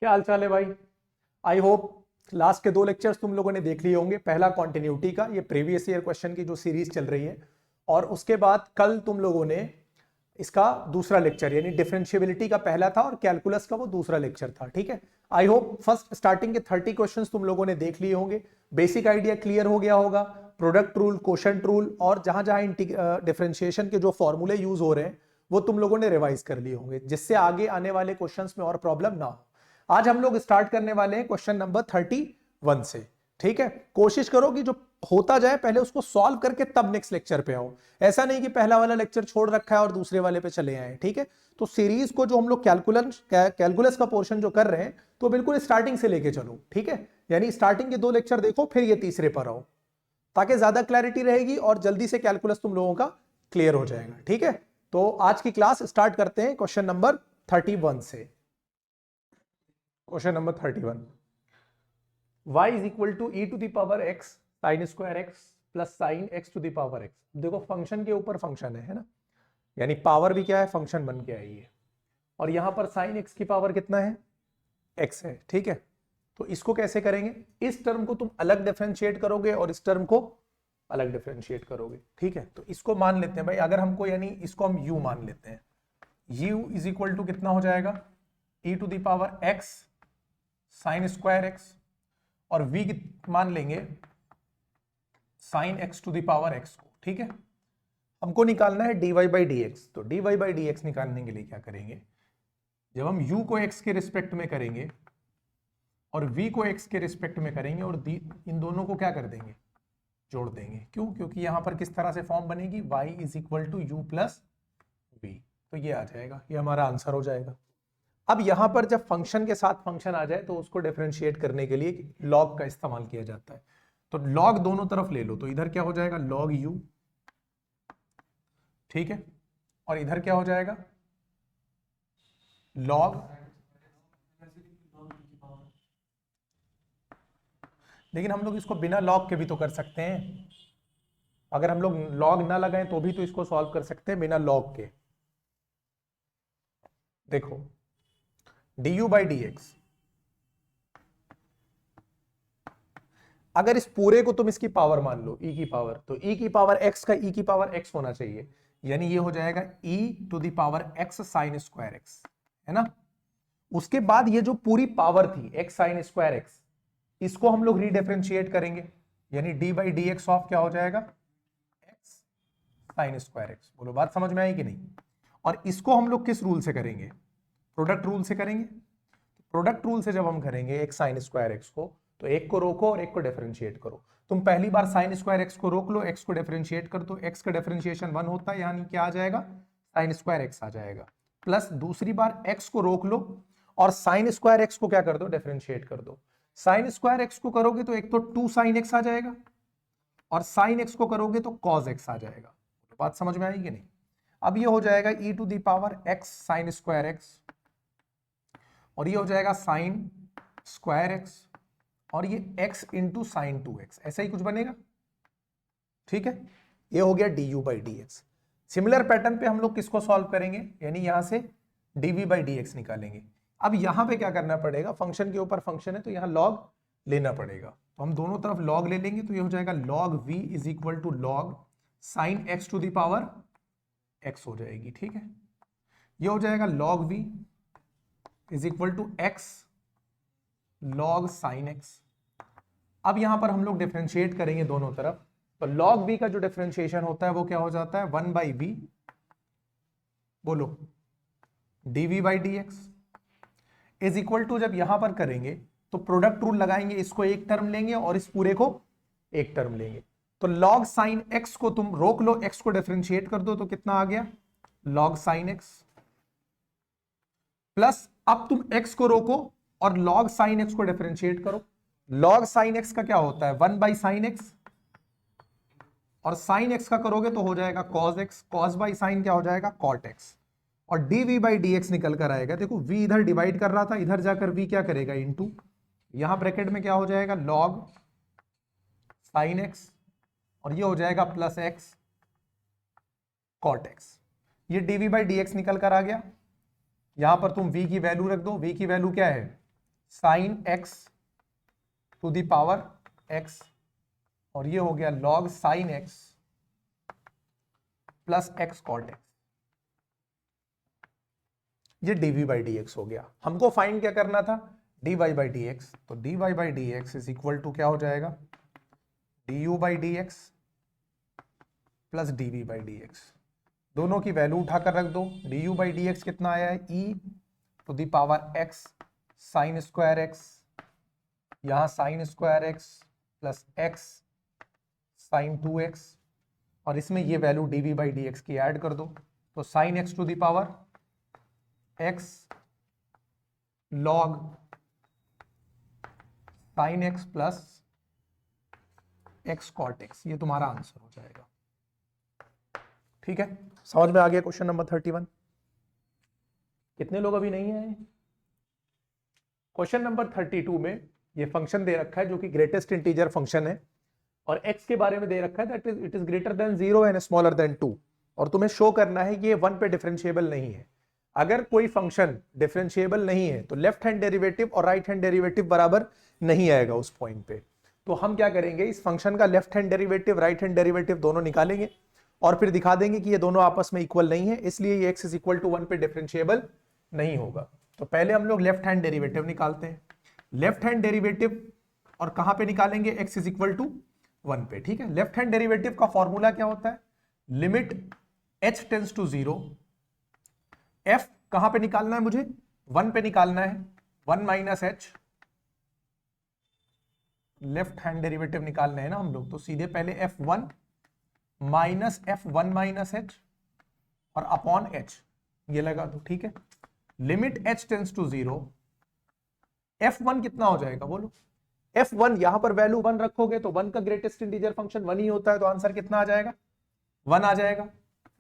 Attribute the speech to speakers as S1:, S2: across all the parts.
S1: क्या हाल चाल है भाई। आई होप लास्ट के दो लेक्चर्स तुम लोगों ने देख लिए होंगे। पहला कॉन्टिन्यूटी का, ये प्रीवियस ईयर क्वेश्चन की जो सीरीज चल रही है, और उसके बाद कल तुम लोगों ने इसका दूसरा लेक्चर यानी डिफरेंशिएबिलिटी का पहला था और कैलकुलस का वो दूसरा लेक्चर था। ठीक है, आई होप फर्स्ट स्टार्टिंग के 30 क्वेश्चंस तुम लोगों ने देख लिए होंगे। बेसिक आइडिया क्लियर हो गया होगा। प्रोडक्ट रूल, कोशेंट रूल और जहां जहां डिफरेंशिएशन के जो फॉर्मूले यूज हो रहे हैं वो तुम लोगों ने रिवाइज कर लिए होंगे, जिससे आगे आने वाले क्वेश्चंस में और प्रॉब्लम ना हो। आज हम लोग स्टार्ट करने वाले हैं क्वेश्चन नंबर 31 से। ठीक है, कोशिश करो कि जो होता जाए पहले उसको सॉल्व करके तब नेक्स्ट लेक्चर पे आओ। ऐसा नहीं कि पहला वाला लेक्चर छोड़ रखा है और दूसरे वाले पे चले आए। ठीक है, तो सीरीज को जो हम लोग कैलकुलस का पोर्शन जो कर रहे हैं तो बिल्कुल स्टार्टिंग से लेके चलो। ठीक है, यानी स्टार्टिंग के दो लेक्चर देखो फिर ये तीसरे पर आओ, ताकि ज्यादा क्लैरिटी रहेगी और जल्दी से कैलकुलस तुम लोगों का क्लियर हो जाएगा। ठीक है, तो आज की क्लास स्टार्ट करते हैं क्वेश्चन नंबर 31 से। Question number 31, y is equal to e to the power x sine square x plus sine x to the power x. देखो फंक्शन के ऊपर फंक्शन है ना, यानी पावर भी क्या है, फंक्शन बन के आई है। और यहां पर साइन एक्स की पावर कितना है, एक्स है। ठीक है, तो इसको कैसे करेंगे, इस टर्म को तुम अलग डिफरेंशिएट करोगे और इस टर्म को अलग डिफरेंशिएट करोगे। ठीक है, तो इसको मान लेते हैं भाई, अगर हमको यानी इसको हम u मान लेते हैं। u इज इक्वल टू कितना हो जाएगा, e to the power x sine square x, और v मान लेंगे sine x to the power x को। ठीक है, हमको निकालना है dy बाई डी एक्स। तो dy बाई डी एक्स निकालने के लिए क्या करेंगे, जब हम u को x के रिस्पेक्ट में करेंगे और v को x के रिस्पेक्ट में करेंगे और इन दोनों को क्या कर देंगे, जोड़ देंगे। क्यों, क्योंकि यहां पर किस तरह से फॉर्म बनेगी, y is equal to u plus v. तो ये आ जाएगा, ये हमारा आंसर हो जाएगा। अब यहां पर जब फंक्शन के साथ फंक्शन आ जाए तो उसको डिफरेंशिएट करने के लिए लॉग का इस्तेमाल किया जाता है। तो लॉग दोनों तरफ ले लो, तो इधर क्या हो जाएगा, लॉग यू। ठीक है, और इधर क्या हो जाएगा, लॉग। लेकिन हम लोग इसको बिना लॉग के भी तो कर सकते हैं। अगर हम लोग लॉग ना लगाएं तो भी तो इसको सॉल्व कर सकते हैं बिना लॉग के। देखो d u by d x, अगर इस पूरे को तुम इसकी पावर मान लो, e की पावर, तो e की पावर x का e की पावर x होना चाहिए, यानी ये हो जाएगा e to the power x sine square x, है ना। उसके बाद ये जो पूरी पावर थी x साइन स्क्वायर x, इसको हम लोग रीडिफरेंशिएट करेंगे, यानी d by d x of क्या हो जाएगा, x साइन स्क्वायर x। बोलो बात समझ में आई कि नहीं। और इसको हम लोग किस रूल से करेंगे, प्रोडक्ट रूल से करेंगे। प्रोडक्ट रूल से जब हम करेंगे x साइन स्क्वायर x को, तो एक को रोको और एक को डिफरेंशिएट करो। तुम पहली बार साइन स्क्वायर एक्स को रोक लो, एक्स को डिफरेंशिएट कर दो, एक्स का डिफरेंशिएशन 1 होता है, यानी क्या आ जाएगा, साइन स्क्वायर एक्स आ जाएगा। प्लस दूसरी बार एक्स को रोक लो और साइन स्क्वायर एक्स को क्या कर दो, डिफरेंशिएट कर दो। साइन स्क्वायर एक्स को करोगे तो एक तो 2 साइन एक्स आ जाएगा, और साइन एक्स को करोगे तो कॉस एक्स आ जाएगा। बात समझ में आएगी नहीं। अब ये हो जाएगा e to the power x sine square x, और ये हो जाएगा साइन स्क्वायर एक्स, और ये x इंटू साइन 2x, ऐसा ही कुछ बनेगा। ठीक है, ये हो गया d u by d x. Similar pattern पे हम लोग किसको सॉल्व करेंगे, यानी यहां से dv बाई डी एक्स निकालेंगे। अब यहां पे क्या करना पड़ेगा, फंक्शन के ऊपर फंक्शन है तो यहां लॉग लेना पड़ेगा, तो हम दोनों तरफ लॉग ले लेंगे, तो ये हो जाएगा log v is equal to log sine x to the power x हो जाएगी। ठीक है, ये हो जाएगा log v is equal to x log sine x। अब यहां पर हम लोग डिफरेंशिएट करेंगे दोनों तरफ, तो log v का जो डिफरेंशिएशन होता है वो क्या हो जाता है, 1 बाई वी, बोलो dv by d x is equal to, जब यहां पर करेंगे तो प्रोडक्ट रूल लगाएंगे, इसको एक टर्म लेंगे और इस पूरे को एक टर्म लेंगे। तो log साइन x को तुम रोक लो, x को डिफरेंशिएट कर दो, तो कितना आ गया, log साइन x, प्लस अब तुम x को रोको और log साइन x को डिफरेंशिएट करो। log साइन x का क्या होता है, 1 बाई साइन x, और साइन x का करोगे तो हो जाएगा cos x, cos by sine क्या हो जाएगा, cot x, और dv बाई dx निकल कर आएगा। देखो v इधर डिवाइड कर रहा था, इधर जाकर v क्या करेगा, इंटू, यहां ब्रैकेट में क्या हो जाएगा, log साइन x, और ये हो जाएगा प्लस x cot x। ये dv बाई dx निकल कर आ गया। यहां पर तुम v की वैल्यू रख दो, v की वैल्यू क्या है, sine x to the power x, और ये हो गया log sine x plus x cot x. ये डी बाई डी एक्स हो गया। हमको फाइंड क्या करना था, d y by d x. तो d y by d x is equal to क्या हो जाएगा, d u by d x plus d v by d x. दोनों की वैल्यू उठाकर रख दो। D u by d x कितना आया है, e to the power x sine square x, यहां sine square x plus x sine 2x, और इसमें ये value d v by d x की ऐड कर दो। तो sine x to the power x log sine x plus x cot x, ये तुम्हारा आंसर हो जाएगा। ठीक है, समझ में आ गया क्वेश्चन नंबर 31? कितने लोग अभी नहीं आए? क्वेश्चन नंबर 32 में ये फंक्शन दे रखा है जो कि ग्रेटेस्ट इंटीजर फंक्शन है, और x के बारे में दे रखा है that is it is greater than 0 and smaller than 2, और तुम्हें शो करना है कि ये 1 पे डिफरेंशिएबल नहीं है। अगर कोई फंक्शन डिफरेंशिएबल नहीं है तो लेफ्ट हैंड डेरिवेटिव और राइट हैंड डेरिवेटिव बराबर नहीं आएगा उस पॉइंट पे। तो हम क्या करेंगे, इस फंक्शन का left hand derivative right hand derivative दोनों निकालेंगे और फिर दिखा देंगे कि ये दोनों आपस में इक्वल नहीं है, इसलिए ये x इज इक्वल टू 1 पे डिफरेंशिएबल नहीं होगा। तो पहले हम लोग लेफ्ट हैंड डेरिवेटिव निकालते हैं। लेफ्ट हैंड डेरिवेटिव और कहां पे निकालेंगे, x इज इक्वल टू 1 पे। ठीक है, लेफ्ट हैंड डेरिवेटिव का फॉर्मूला क्या होता है, limit h tends to 0, f कहां पे निकालना है मुझे, 1 पे निकालना है, 1 minus h, left hand derivative निकालना है ना हम लोग, तो सीधे पहले f1 minus f1 minus h और अपॉन h ये लगा दो। ठीक है, limit h tends to 0, f1 कितना हो जाएगा बोलो, f1 यहां पर वैल्यू 1 रखोगे तो 1 का ग्रेटेस्ट इंटीजर फंक्शन 1 ही होता है, तो आंसर कितना आ जाएगा, 1 आ जाएगा।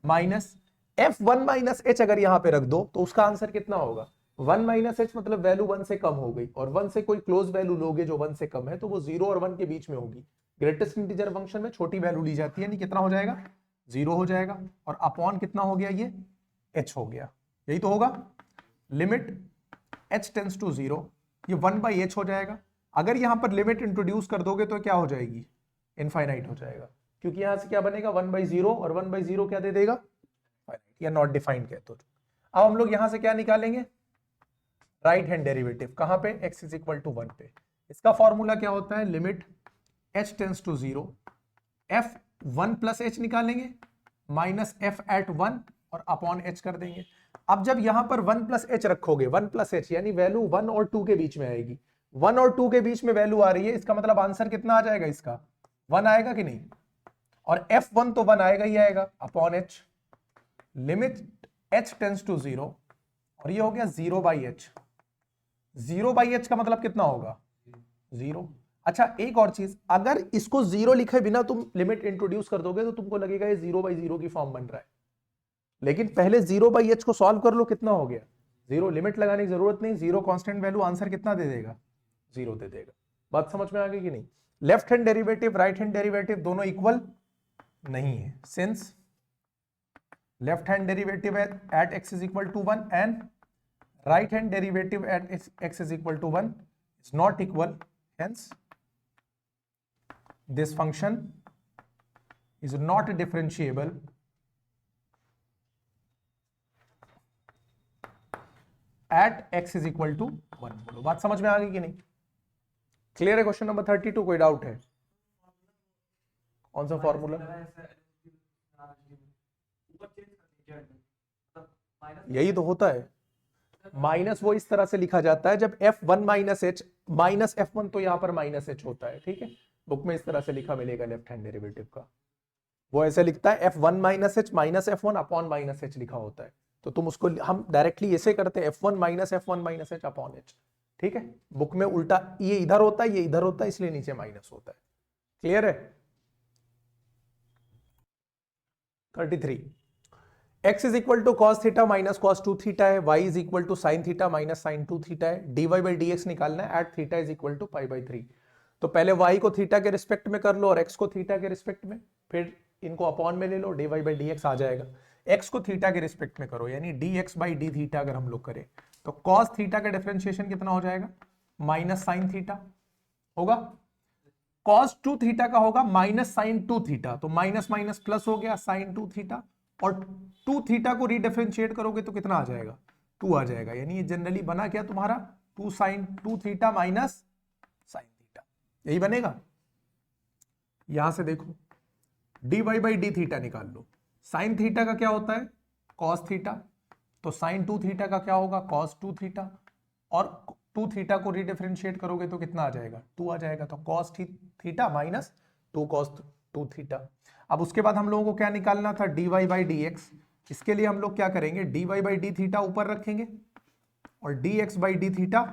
S1: माइनस f1 माइनस h अगर यहां पे रख दो तो उसका आंसर कितना होगा, 1 माइनस h, मतलब वैल्यू 1 से कम हो गई, और 1 से कोई क्लोज वैल्यू लोगे जो 1 से कम है तो वो 0 और 1 के बीच में होगी। ग्रेटेस्ट इंटीजर फंक्शन में छोटी वैल्यू ली जाती है, नहीं कितना हो जाएगा, 0 हो जाएगा, और अपॉन कितना हो गया, ये h हो गया, यही तो होगा। लिमिट h टेंड्स टू 0, ये 1 बाई h हो जाएगा। अगर यहां पर लिमिट इंट्रोड्यूस कर दोगे तो क्या हो जाएगी, इनफाइनाइट हो जाएगा, क्योंकि यहां से क्या बनेगा, 1 बाई 0, और 1 बाई 0 क्या दे देगा, या नॉट डिफाइंड कहते हो। अब हम लोग यहां से क्या निकालेंगे, राइट हैंड डेरिवेटिव, कहां पे, x इज इक्वल टू 1 पे। इसका फॉर्मूला क्या होता है, limit h tends to 0, f1 plus h निकालेंगे माइनस f एट 1 और अपॉन h कर देंगे। अब जब यहां पर 1 प्लस h रखोगे, 1 प्लस h यानी वैल्यू 1 और 2 के बीच में आएगी, 1 और 2 के बीच में वैल्यू आ रही है, इसका मतलब आंसर कितना आ जाएगा, इसका 1 आएगा कि नहीं, और f1 तो 1 आएगा ही आएगा, upon h, limit h tends to 0, और ये हो गया 0 बाई h। 0 बाई h का मतलब कितना होगा, 0। अच्छा एक और चीज, अगर इसको 0 लिखे बिना तुम लिमिट इंट्रोड्यूस कर दोगे तो तुमको लगेगा ये 0 बाई 0 की फॉर्म बन रहा है, लेकिन पहले 0 बाई h को सॉल्व कर लो, कितना हो गया 0, लिमिट लगाने की जरूरत नहीं, 0 कांस्टेंट वैल्यू, आंसर कितना दे देगा, 0 दे देगा। बात समझ में आ गई कि नहीं? Left hand derivative right hand derivative दोनों इक्वल नहीं है, since left hand derivative at x is equal to 1 and right hand derivative at x is equal to 1 is not equal, hence this function is not differentiable at x is equal to 1। बोलो बात समझ में आ गई कि नहीं? Clear है question number 32? कोई डाउट है? कौन सा फॉर्मूला? यही तो होता है, माइनस वो इस तरह से लिखा जाता है जब f1 minus h, minus f1 तो यहां पर माइनस h होता है। ठीक है, बुक में इस तरह से लिखा मिलेगा लेफ्ट हैंड डेरिवेटिव का, वो ऐसे लिखता है f1 minus h minus f1 upon minus h लिखा होता है, तो तुम उसको हम डायरेक्टली ऐसे करते हैं f1 minus f1 minus h upon h। ठीक है, बुक में उल्टा ये इधर होता है, ये इधर होता है, इसलिए नीचे माइनस होता है। क्लियर है? 33, x is equal to cos theta minus cos 2 theta है, y is equal to sine theta minus sine 2 theta है, dy बाई dx निकालना है at theta is equal to pi by 3। तो पहले y को थीटा के respect में कर लो और x को थीटा के रिस्पेक्ट में, फिर इनको अपॉन में ले लो, dy बाई dx आ जाएगा। x को थीटा के रिस्पेक्ट में करो, यानी dx बाई डी थीटा अगर हम लोग करें तो कॉस थीटा का डिफरेंशिएशन कितना हो जाएगा, माइनस साइन थीटा होगा, कॉस 2 थीटा का होगा माइनस साइन 2 थीटा, तो माइनस माइनस प्लस हो गया साइन 2 थीटा, और 2 थीटा को रीडिफरेंशिएट करोगे तो कितना आ जाएगा, 2 आ जाएगा। यानी ये जनरली बना क्या तुम्हारा 2 sine 2 theta minus sine theta, यही बनेगा। यहां से देखो d y by d theta निकाल लो, साइन थीटा का क्या होता है कॉस थीटा, तो साइन 2 थीटा का क्या होगा कॉस 2 थीटा, और 2 थीटा को रीडिफरेंशिएट करोगे तो कितना आ जाएगा 2 आ जाएगा, तो cos theta minus 2 cos 2 theta. अब उसके बाद हम लोगों को क्या निकालना था d y by d x, इसके लिए हम लोग क्या करेंगे d y by d theta ऊपर रखेंगे और d x by d theta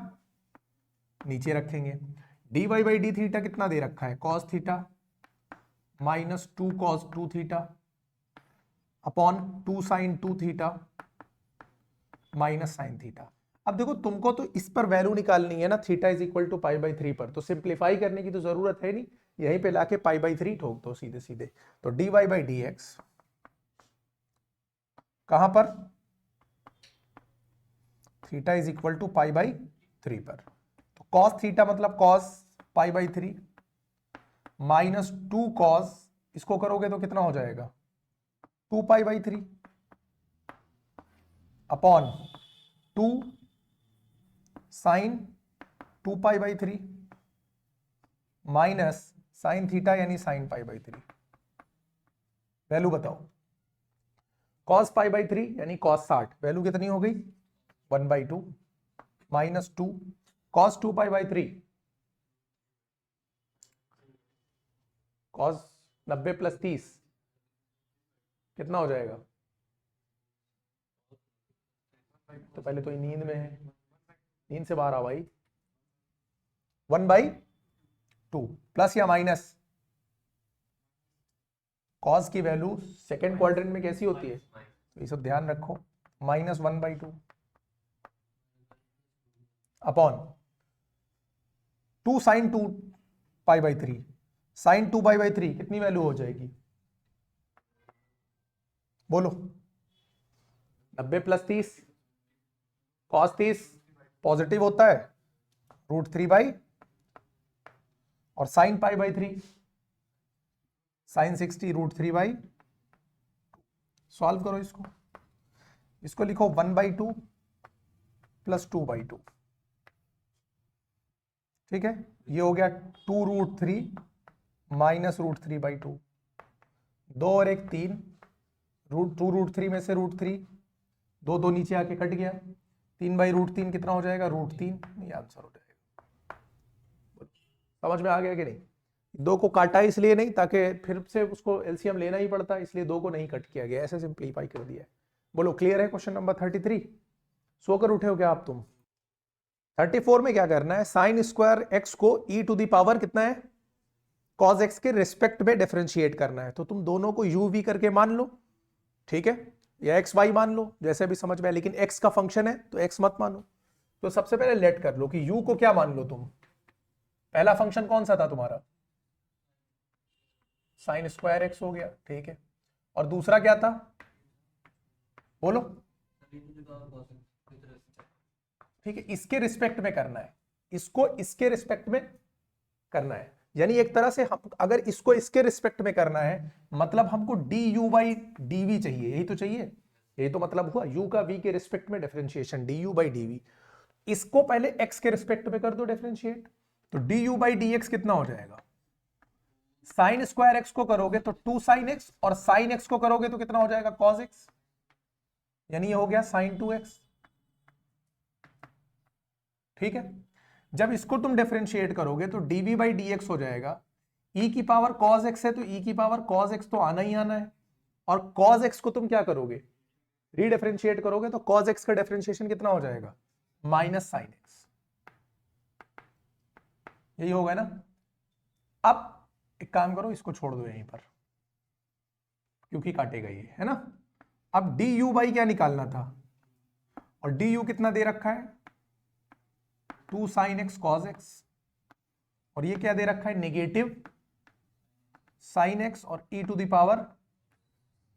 S1: नीचे रखेंगे। D y by d theta कितना दे रखा है cos theta minus 2 cos 2 theta upon 2 sine 2 theta minus sine theta. अब देखो तुमको तो इस पर वैल्यू निकालनी है ना, theta is equal to pi by 3 पर, तो सिंप्लीफाई करने की तो जरूरत है नहीं, यहीं पे लाके पाई बाई 3 ठोक दो सीधे सीधे। तो d y by d x कहां पर theta is equal to pi by 3 पर, तो कॉस थीटा मतलब cos pi by 3 minus 2 cos, इसको करोगे तो कितना हो जाएगा 2 pi by 3 upon 2 sine 2 pi by 3 minus sine theta यानी साइन पाई बाई 3। वैल्यू बताओ कॉस पाई बाई 3 यानी कॉस 60, वैल्यू कितनी हो गई 1/2 minus 2 cos 2 pi by 3 cos 90 plus 30 कितना हो जाएगा, तो पहले तो ये नींद में है, नींद से बाहर आ भाई, 1/2 प्लस या माइनस, कॉस की वैल्यू सेकेंड क्वाड्रेंट में कैसी होती है, तो ये सब ध्यान रखो, minus 1/2 upon 2 sine 2 pi by 3, sine 2 pi by 3 कितनी वैल्यू हो जाएगी बोलो, 90 प्लस 30 कॉस 30 पॉजिटिव होता है √3 बाई, और sine pi by 3 sine 60 √3 by. Solve करो इसको, इसको लिखो 1/2 प्लस 2/2, ठीक है, ये हो गया 2√3 माइनस √3/2, 2 और 1 3, √2 में से √3, 2 2 नीचे आके कट गया, 3/√3 कितना हो जाएगा √3, ये आंसर हो जाएगा। समझ में आ गया कि नहीं, 2 को काटा इसलिए नहीं ताकि फिर से उसको एलसीएम लेना ही पड़ता, इसलिए 2 को नहीं कट किया गया, ऐसे सिंप्लीफाई कर दिया है। बोलो क्लियर है क्वेश्चन नंबर 33, सोकर उठे हो क्या आप तुम। 34 में क्या करना है, साइन स्क्वायर एक्स को e टू दी पावर कितना है कॉस एक्स के रिस्पेक्ट में डिफरेंशिएट करना है, तो तुम दोनों को u v करके मान लो, ठीक है, या एक्स वाई मान लो जैसे भी समझ में आए, लेकिन एक्स का फंक्शन है तो एक्स मत मानो। तो सबसे पहले लेट कर लो कि u को क्या मान लो तुम, पहला फंक्शन कौन सा था तुम्हारा साइन स्क्वायर एक्स हो गया, ठीक है, और दूसरा क्या था बोलो, ठीक है, इसके रिस्पेक्ट में करना है, इसको इसके रिस्पेक्ट में करना है, यानी एक तरह से हम अगर इसको इसके रिस्पेक्ट में करना है मतलब हमको d u by d v चाहिए, यही तो चाहिए, यही तो मतलब हुआ u का v के रिस्पेक्ट में differentiation d u by d v. इसको पहले x के रिस्पेक्ट में कर दो डिफरेंशिएट, तो D u by d x कितना हो जाएगा, साइन स्क्वायर एक्स को करोगे तो 2 साइन एक्स, और साइन एक्स को करोगे तो कितना हो जाएगा कॉस एक्स, यानी ये हो गया साइन 2x, ठीक है। जब इसको तुम डिफरेंशिएट करोगे तो dv बाई डी एक्स हो जाएगा, e की पावर cos x है तो e की पावर cos x तो आना ही आना है, और cos x को तुम क्या करोगे रीडिफरेंशिएट करोगे तो cos x का डिफरेंशिएशन कितना हो जाएगा माइनस साइन एक्स, यही होगा ना। अब एक काम करो इसको छोड़ दो यहीं पर क्योंकि काटेगा ये, है ना। अब डी यू बाई क्या निकालना था, और डी यू कितना दे रखा है 2 साइन एक्स कॉस एक्स, और ये क्या दे रखा है नेगेटिव साइन एक्स और e to the power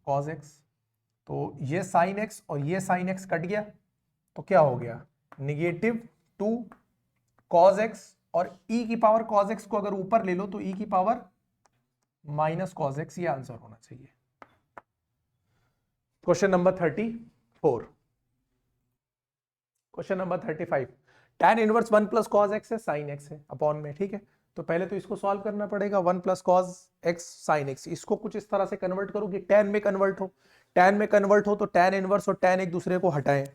S1: cos x, तो ये साइन एक्स और ये साइन एक्स कट गया तो क्या हो गया नेगेटिव 2 cos x और e की पावर cos x को अगर ऊपर ले लो तो e की पावर माइनस cos x, ये आंसर होना चाहिए। Question number 34। Question number 35, tan inverse 1 plus cos x है, साइन एक्स है अपॉन में, ठीक है। तो पहले तो इसको सॉल्व करना पड़ेगा, 1 plus cos x sine x, इसको कुछ इस तरह से कन्वर्ट करो कि tan में कन्वर्ट हो। tan में कन्वर्ट हो तो tan इनवर्स और tan एक दूसरे को हटाएं।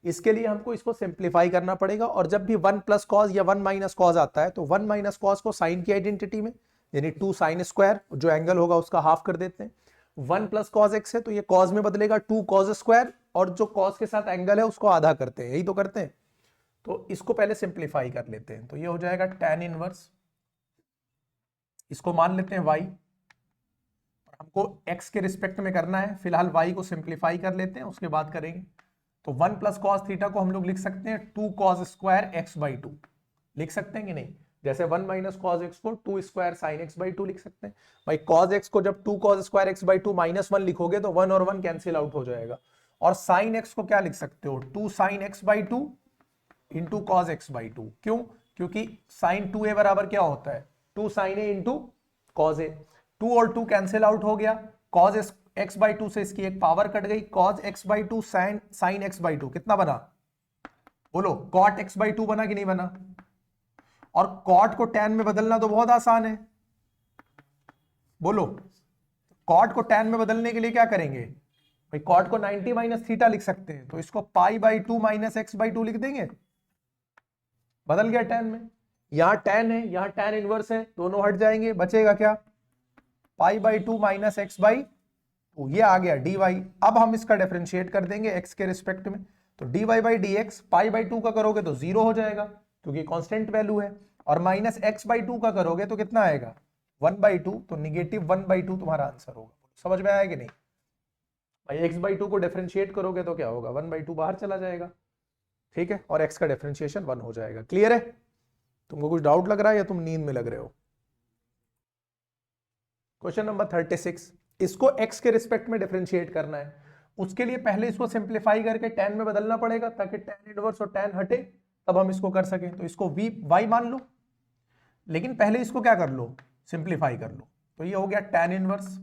S1: इसके लिए हमको इसको सिंप्लीफाई करना पड़ेगा, और जब भी 1 प्लस कॉस या 1 माइनस कॉस आता है तो 1 माइनस कॉस को साइन की आइडेंटिटी में, यानी 2 साइन स्क्वायर, जो एंगल होगा उसका हाफ कर देते हैं। 1 प्लस कॉस एक्स है तो ये कॉस में बदलेगा 2 कॉस स्क्वायर, और जो कॉस के साथ एंगल है उसको आधा करते हैं, यही तो करते हैं। तो इसको पहले सिंप्लीफाई कर लेते हैं, तो ये हो जाएगा tan इनवर्स, इसको मान लेते हैं y, हमको x के रिस्पेक्ट में करना है, फिलहाल y को सिंप्लीफाई कर लेते हैं, उसके बाद करेंगे। तो 1 प्लस कॉस थीटा को हम लोग लिख सकते हैं 2 कॉस स्क्वायर एक्स बाई 2, लिख सकते हैं कि नहीं? जैसे 1 माइनस कॉस एक्स को 2 स्क्वायर साइन एक्स बाई 2 लिख सकते हैं। भाई कॉस एक्स को जब 2 cos square x by 2 minus 1 लिखोगे तो 1 और 1 कैंसिल आउट हो जाएगा। और साइन एक्स को क्या लिख सकते हो? 2 sine x by 2 into cos x by 2। क्यों? क्योंकि साइन 2a बराबर क्या होता है? 2 sign A into cos A. 2 और 2 कैंसिल आउट हो गया, कॉस एक्स बाई 2 से इसकी एक पावर कट गई, cos x by 2 sine x by 2 कितना बना? बोलो, कॉट एक्स बाई 2 बना कि नहीं बना? और कॉट को टैन में बदलना तो बहुत आसान है, बोलो। कॉट को टैन में बदलने के लिए क्या करेंगे? भाई कॉट को 90 माइनस थीटा लिख सकते हैं, तो इसको पाई बाई 2 माइनस एक्स बाई 2 लिख देंगे, बदल गया टैन में। यहां टैन है, यहां टैन इनवर्स है, दोनों हट जाएंगे, बचेगा क्या? पाई बाई 2 माइनस एक्स बाई 2, ये आ गया डी वाई। अब हम इसका डिफरेंशिएट कर देंगे एक्स के रिस्पेक्ट में, तो d y by d x, pi by 2 का करोगे तो 0 हो जाएगा क्योंकि कांस्टेंट वैल्यू है, और माइनस एक्स बाई 2 का करोगे तो कितना आएगा? 1 बाई 2, तो निगेटिव 1 बाई 2 तुम्हारा आंसर होगा। समझ में आया कि नहीं? भाई एक्स बाई 2 को डिफरेंशिएट करोगे तो क्या होगा? 1 बाई 2 बाहर चला जाएगा, ठीक है, और एक्स का डिफरेंशिएशन 1 हो जाएगा। क्लियर है? तुमको कुछ डाउट लग रहा है या तुम नींद में लग रहे हो? क्वेश्चन नंबर 36, इसको x के रिस्पेक्ट में डिफरेंशिएट करना है। उसके लिए पहले इसको सिंप्लीफाई करके tan में बदलना पड़ेगा, ताकि tan इनवर्स और tan हटे, तब हम इसको कर सकें। तो इसको y मान लो, लेकिन पहले इसको क्या कर लो? सिंप्लीफाई कर लो। तो ये हो गया tan इनवर्स।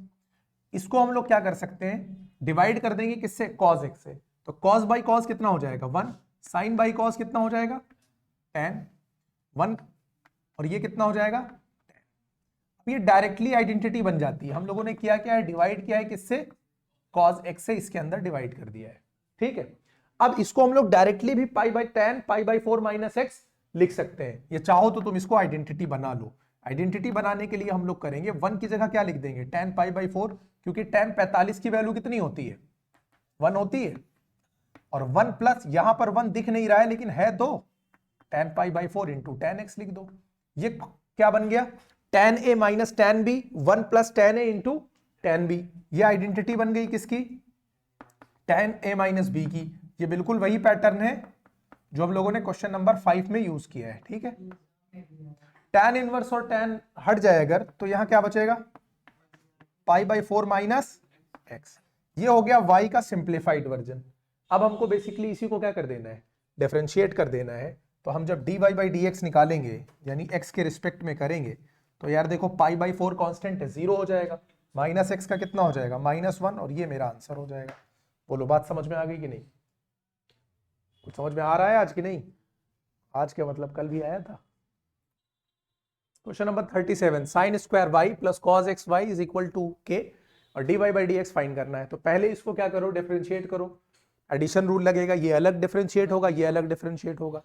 S1: इसको हम लोग क्या कर सकते हैं? डिवाइड कर देंगे किससे? cos x से। तो cos बाई cos कितना हो जाएगा? 1। साइन बाई cos कितना हो जाएगा? tan 1, और ये कितना हो जाएगा? ये डायरेक्टली आइडेंटिटी बन जाती है। हम लोगों ने किया क्या है? डिवाइड किया है किससे? cos x से इसके अंदर डिवाइड कर दिया है, ठीक है। अब इसको हम लोग डायरेक्टली भी pi by tan pi by 4 minus x लिख सकते हैं। ये चाहो तो तुम इसको आइडेंटिटी बना लो। आइडेंटिटी बनाने के लिए हम लोग करेंगे 1 की जगह क्या लिख देंगे? tan पाई बाई 4, क्योंकि tan 45 की वैल्यू कितनी होती है? 1 होती है, और 1 प्लस यहां पर 1 दिख नहीं रहा है लेकिन है, तो tan pi by 4 into tan x लिख दो। ये क्या बन गया? tan a minus tan b, 1 plus tan a into tan b। ये आइडेंटिटी बन गई किसकी? tan a माइनस b की। ये बिल्कुल वही पैटर्न है जो हम लोगों ने क्वेश्चन नंबर 5 में यूज किया है, ठीक है। tan इनवर्स और tan हट जाए अगर, तो यहां क्या बचेगा? पाई बाई 4 माइनस एक्स। ये हो गया y का सिंप्लीफाइड वर्जन। अब हमको बेसिकली इसी को क्या कर देना है? डिफरेंशिएट कर देना है। तो हम जब dy बाई डी एक्स निकालेंगे, यानी x के रिस्पेक्ट में करेंगे, तो यार देखो पाई बाई 4 कॉन्स्टेंट है, 0 हो जाएगा, माइनस एक्स का कितना हो जाएगा? -1, और ये मेरा आंसर हो जाएगा। बोलो, बात समझ में आ गई कि नहीं? कुछ समझ में आ रहा है आज की नहीं? आज क्या मतलब कल भी आया था। Question number 37, sine square y plus cos x y is equal to k, और d y by d x find करना है। तो पहले इसको क्या करो? डिफरेंशिएट करो। एडिशन रूल लगेगा, ये अलग डिफरेंशिएट होगा, ये अलग डिफरेंशिएट होगा।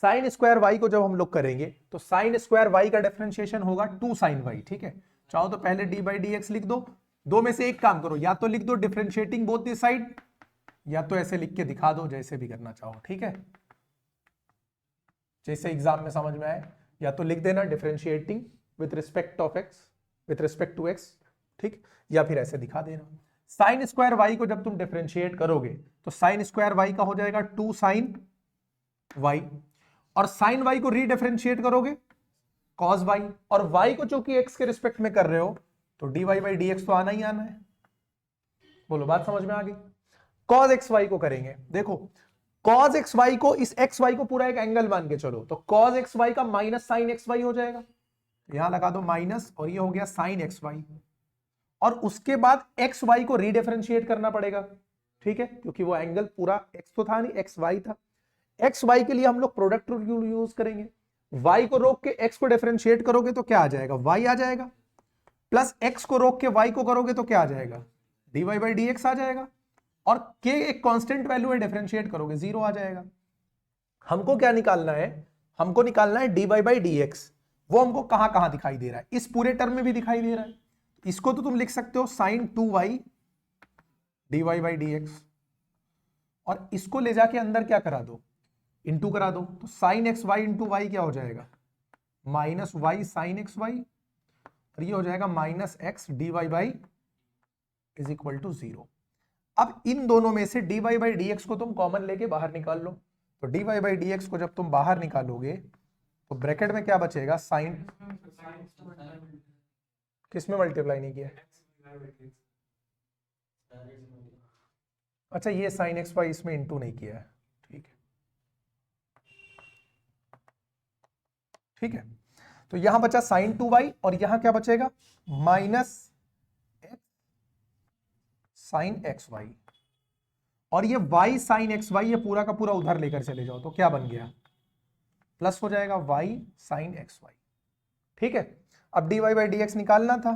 S1: साइन स्क्वायर वाई को जब हम लोग करेंगे तो साइन स्क्वायर वाई का डिफरेंशिएशन होगा 2 साइन वाई, ठीक है। चाहो तो पहले डी बाई डी एक्स लिख दो, दो में से एक काम करो, या तो लिख दो डिफरेंशिएटिंग बोथ दिस साइड, या तो ऐसे लिख के दिखा दो, जैसे भी करना चाहो, ठीक है, जैसे एग्जाम में समझ में आए। या तो लिख देना differentiating with respect of x, with respect to x, ठीक, या फिर ऐसे दिखा देना। साइन स्क्वायर वाई को जब तुम डिफरेंशिएट करोगे तो साइन स्क्वायर वाई का हो जाएगा 2 साइन वाई, और साइन वाई को रीडिफरेंशिएट करोगे कॉस वाई, और वाई को चूंकि एक्स के रिस्पेक्ट में कर रहे हो तो d y by d x तो आना ही आना है। बोलो, बात समझ में आ गई। कॉस एक्स वाई को करेंगे, देखो cos xy को, इस xy को पूरा एक एंगल मान के चलो, तो cos xy का माइनस साइन xy हो जाएगा, यहां लगा दो माइनस, और ये हो गया साइन xy, और उसके बाद xy को रीडिफरेंशिएट करना पड़ेगा, ठीक है, क्योंकि वो एंगल पूरा x तो था नहीं, xy था। xy के लिए हम लोग प्रोडक्ट रूल यूज करेंगे, y को रोक के x को डिफरेंशिएट करोगे तो क्या आ जाएगा, y आ जाएगा, प्लस x को रोक के y को करोगे तो क्या आ जाएगा, dy बाई dx आ जाएगा, और k एक कांस्टेंट वैल्यू है, डिफरेंशिएट करोगे 0 आ जाएगा। हमको क्या निकालना है, हमको निकालना है dy बाई dx, वो हमको कहां कहां दिखाई दे रहा है, इस पूरे टर्म में भी दिखाई दे रहा है, इसको तो तुम लिख सकते हो sin 2y dy by dx, और इसको ले जाके अंदर क्या करा दो, इंटू करा दो, तो sin xy इंटू वाई क्या हो जाएगा, minus y sine x y, और ये हो जाएगा minus x d y by is equal to 0। अब इन दोनों में से dy बाई डी एक्स को तुम कॉमन लेके बाहर निकाल लो, तो dy बाई डी एक्स को जब तुम बाहर निकालोगे तो ब्रैकेट में क्या बचेगा, साइन, किसमें मल्टीप्लाई नहीं किया, अच्छा ये साइन एक्स वाई इसमें इंटू नहीं किया है, ठीक है, ठीक है, तो यहां बचा साइन 2y, और यहां क्या बचेगा, minus x sine x y, और ये y साइन एक्स वाई ये पूरा का पूरा उधर लेकर चले जाओ, तो क्या बन गया, प्लस हो जाएगा y साइन एक्स वाई, ठीक है। अब dy बाई डी एक्स निकालना था,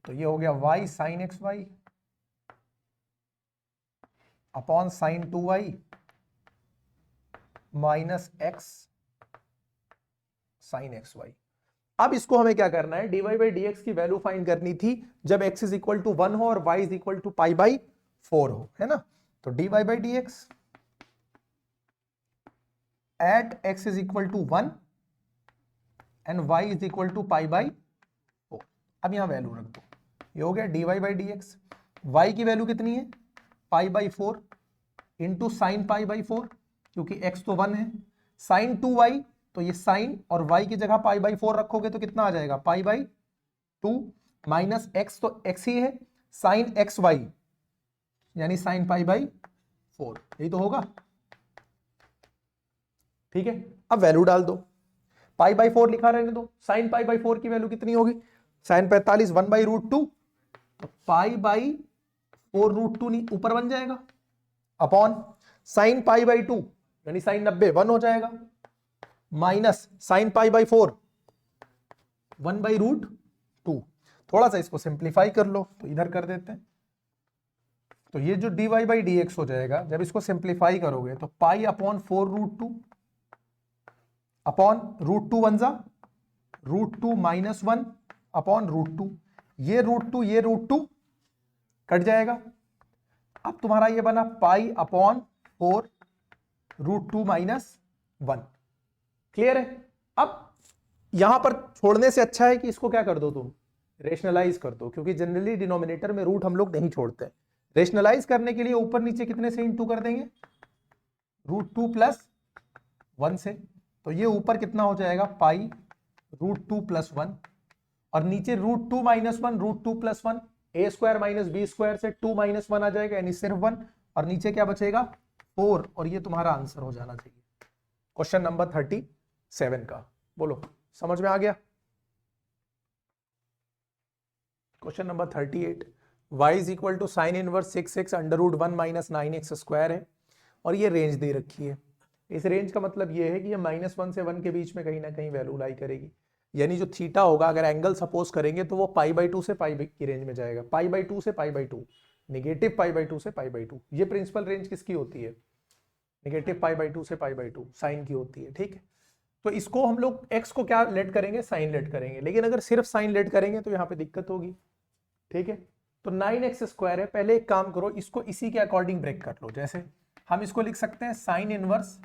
S1: तो ये हो गया y sine x y upon sine 2y minus x sine x y. अब इसको हमें क्या करना है, dy बाई डी एक्स की वैल्यू फाइंड करनी थी जब x इज इक्वल टू 1 हो और y is equal to pi by 4 हो, है ना, तो dy by d x at x is equal to 1 and y is equal to pi by 4। अब यहां वैल्यू रख दो, ये हो गया dy by d x, y की वैल्यू कितनी है, पाई by 4 into sine pi by 4, क्योंकि x तो 1 है, साइन 2y, तो ये साइन और y की जगह पाई बाई 4 रखोगे तो कितना आ जाएगा, पाई बाई 2, माइनस x तो x ही है, साइन एक्स वाई यानी साइन पाई बाई 4, यही तो होगा, ठीक है। अब वैल्यू डाल दो, पाई बाई 4 लिखा रहने दो, साइन पाई बाई 4 की वैल्यू कितनी होगी, साइन 45 1 बाई रूट 2, तो पाई बाई 4 रूट 2 नहीं ऊपर बन जाएगा, अपॉन साइन पाई बाई 2 यानी साइन 90 1 हो जाएगा, minus sine pi by 4 1 by root 2। थोड़ा सा इसको सिंप्लीफाई कर लो, तो इधर कर देते हैं, तो ये जो dy बाई डी एक्स हो जाएगा, जब इसको सिंप्लीफाई करोगे तो pi upon 4 root 2 upon root 2 one जा रूट 2 माइनस 1 अपॉन रूट 2, ये रूट 2 कट जाएगा, अब तुम्हारा ये बना pi upon 4 root 2 minus 1, clear है। अब यहां पर छोड़ने से अच्छा है कि इसको क्या कर दो तुम, रेशनलाइज कर दो, क्योंकि जनरली डिनोमिनेटर में रूट हम लोग नहीं छोड़ते, रेशनलाइज करने के लिए ऊपर नीचे कितने से इंटू कर देंगे, रूट 2 प्लस 1 से, तो ये ऊपर कितना हो जाएगा, पाई रूट 2 प्लस 1, और नीचे रूट 2 माइनस 1 रूट 2 प्लस 1, ए स्क्वायर माइनस बी स्क्वायर से 2 माइनस 1 आ जाएगा यानी सिर्फ 1, और नीचे क्या बचेगा 4, और ये तुम्हारा आंसर हो जाना चाहिए क्वेश्चन नंबर 37 का। बोलो समझ में आ गया। Question number 38, y is equal to sine inverse 6x under root 1 minus 9x square है, और ये रेंज दे रखी है, इस रेंज का मतलब ये है कि ये -1 से 1 के बीच में कहीं ना कहीं वैल्यू लाई करेगी, यानी जो थीटा होगा अगर एंगल सपोज करेंगे तो वो पाई बाई 2 से पाई की रेंज में जाएगा, पाई बाई 2 से पाई बाई 2, निगेटिव पाई बाई 2 से पाई बाई 2, ये प्रिंसिपल रेंज किसकी होती है, निगेटिव पाई बाई 2 से पाई बाई 2 साइन की होती है, ठीक है। तो इसको हम लोग x को क्या लेट करेंगे, साइन लेट करेंगे, लेकिन अगर सिर्फ साइन लेट करेंगे तो यहाँ पे दिक्कत होगी, ठीक है। तो 9x स्क्वायर है, पहले एक काम करो, इसको इसी के अकॉर्डिंग ब्रेक कर लो, जैसे हम इसको लिख सकते हैं साइन इनवर्स,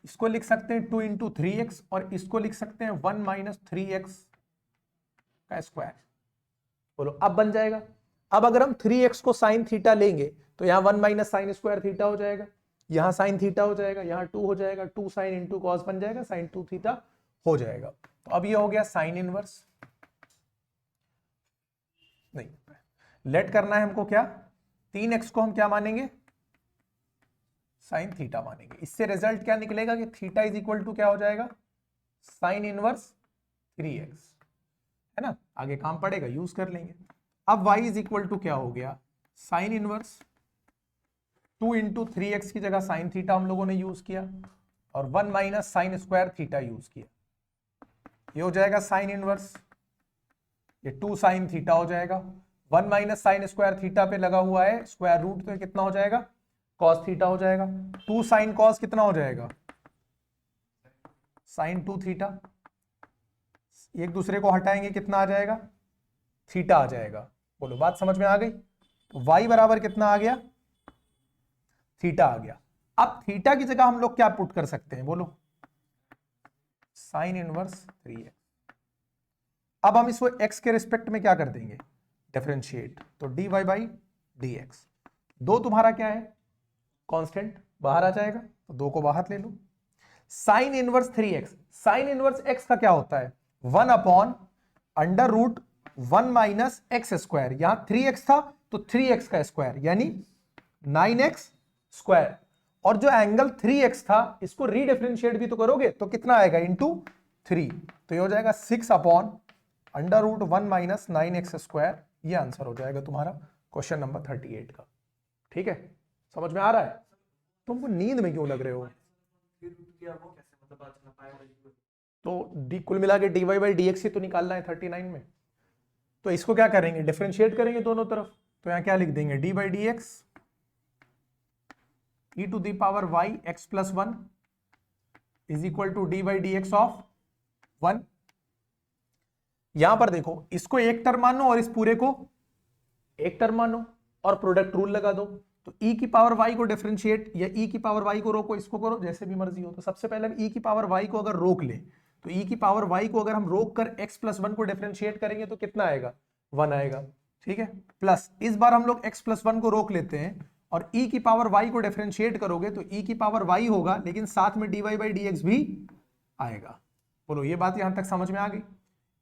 S1: इसको लिख सकते हैं 2 इंटू 3x, और इसको लिख सकते हैं 1 माइनस 3x का स्क्वायर। बोलो अब बन जाएगा। अब अगर हम 3x को साइन थीटा लेंगे तो यहाँ 1 माइनस साइन स्क्वायर थीटा हो जाएगा, यहाँ साइन थीटा हो जाएगा, यहाँ 2 हो जाएगा, 2 साइन इंटू कॉस बन जाएगा, साइन 2 थीटा हो जाएगा। तो अब ये हो गया साइन इनवर्स, नहीं लेट करना है हमको क्या, 3x को हम क्या मानेंगे साइन थीटा मानेंगे। इससे रिजल्ट क्या निकलेगा कि थीटा इज इक्वल टू क्या हो जाएगा, साइन इनवर्स 3x, है ना। आगे काम पड़ेगा, यूज कर लेंगे। अब y इज इक्वल टू क्या हो गया, साइन इनवर्स 2 इंटू 3x की जगह साइन थीटा हम लोगों ने यूज किया, और 1 minus sine square theta use किया। ये हो जाएगा साइन इनवर्स, ये 2 साइन थीटा हो जाएगा। 1 माइनस साइन स्क्वायर थीटा पे लगा हुआ है स्क्वायर रूट, तो कितना हो जाएगा, कॉस थीटा हो जाएगा। 2 साइन कॉस कितना हो जाएगा, साइन 2 थीटा। एक दूसरे को हटाएंगे कितना आ जाएगा, थीटा आ जाएगा। बोलो बात समझ में आ गई। तो y बराबर कितना आ गया, थीटा आ गया। अब थीटा की जगह हम लोग क्या पुट कर सकते हैं, बोलो, साइन इनवर्स 3x। अब हम इसको x के रिस्पेक्ट में क्या कर देंगे, डिफरेंशिएट, तो dy बाई dx। दो तुम्हारा क्या है, कांस्टेंट, बाहर आ जाएगा, तो दो को बाहर ले लो। Sine inverse 3x, sine inverse x का क्या होता है, 1 upon under root 1 minus x square. यहां 3x था तो 3x का स्क्वायर यानी 9x स्क्वायर, और जो एंगल 3x था इसको रीडिफरेंशिएट भी तो करोगे तो कितना आएगा, इंटू 3, तो ये हो जाएगा 6 upon under root 1 minus 9x square. ये आंसर हो जाएगा तुम्हारा क्वेश्चन नंबर 38 का। ठीक है, समझ में आ रहा है। तुमको नींद में क्यों लग रहे हो, तो कुल मिला के dy बाई डी एक्स ही तो निकालना है 39 में। तो इसको क्या करेंगे, डिफरेंशिएट करेंगे दोनों तरफ। तो यहां क्या लिख देंगे, d by d x e to the power y x plus 1 is equal to d by d x of 1। यहां पर देखो, इसको एक टर्म मानो और इस पूरे को एक टर्म मानो और प्रोडक्ट रूल लगा दो। तो e की पावर y को डिफरेंशिएट, या e की पावर y को रोको, इसको करो, जैसे भी मर्जी हो। तो सबसे पहले हम e की पावर y को अगर रोक ले, तो e की पावर y को अगर हम रोक कर x प्लस 1 को डिफरेंशिएट करेंगे तो कितना आएगा, 1 आएगा। ठीक है, प्लस इस बार हम लोग x प्लस 1 को रोक लेते हैं और e की पावर y को डिफरेंशिएट करोगे तो e की पावर y होगा, लेकिन साथ में dy बाई डी एक्स भी आएगा। बोलो ये बात यहां तक समझ में आ गई।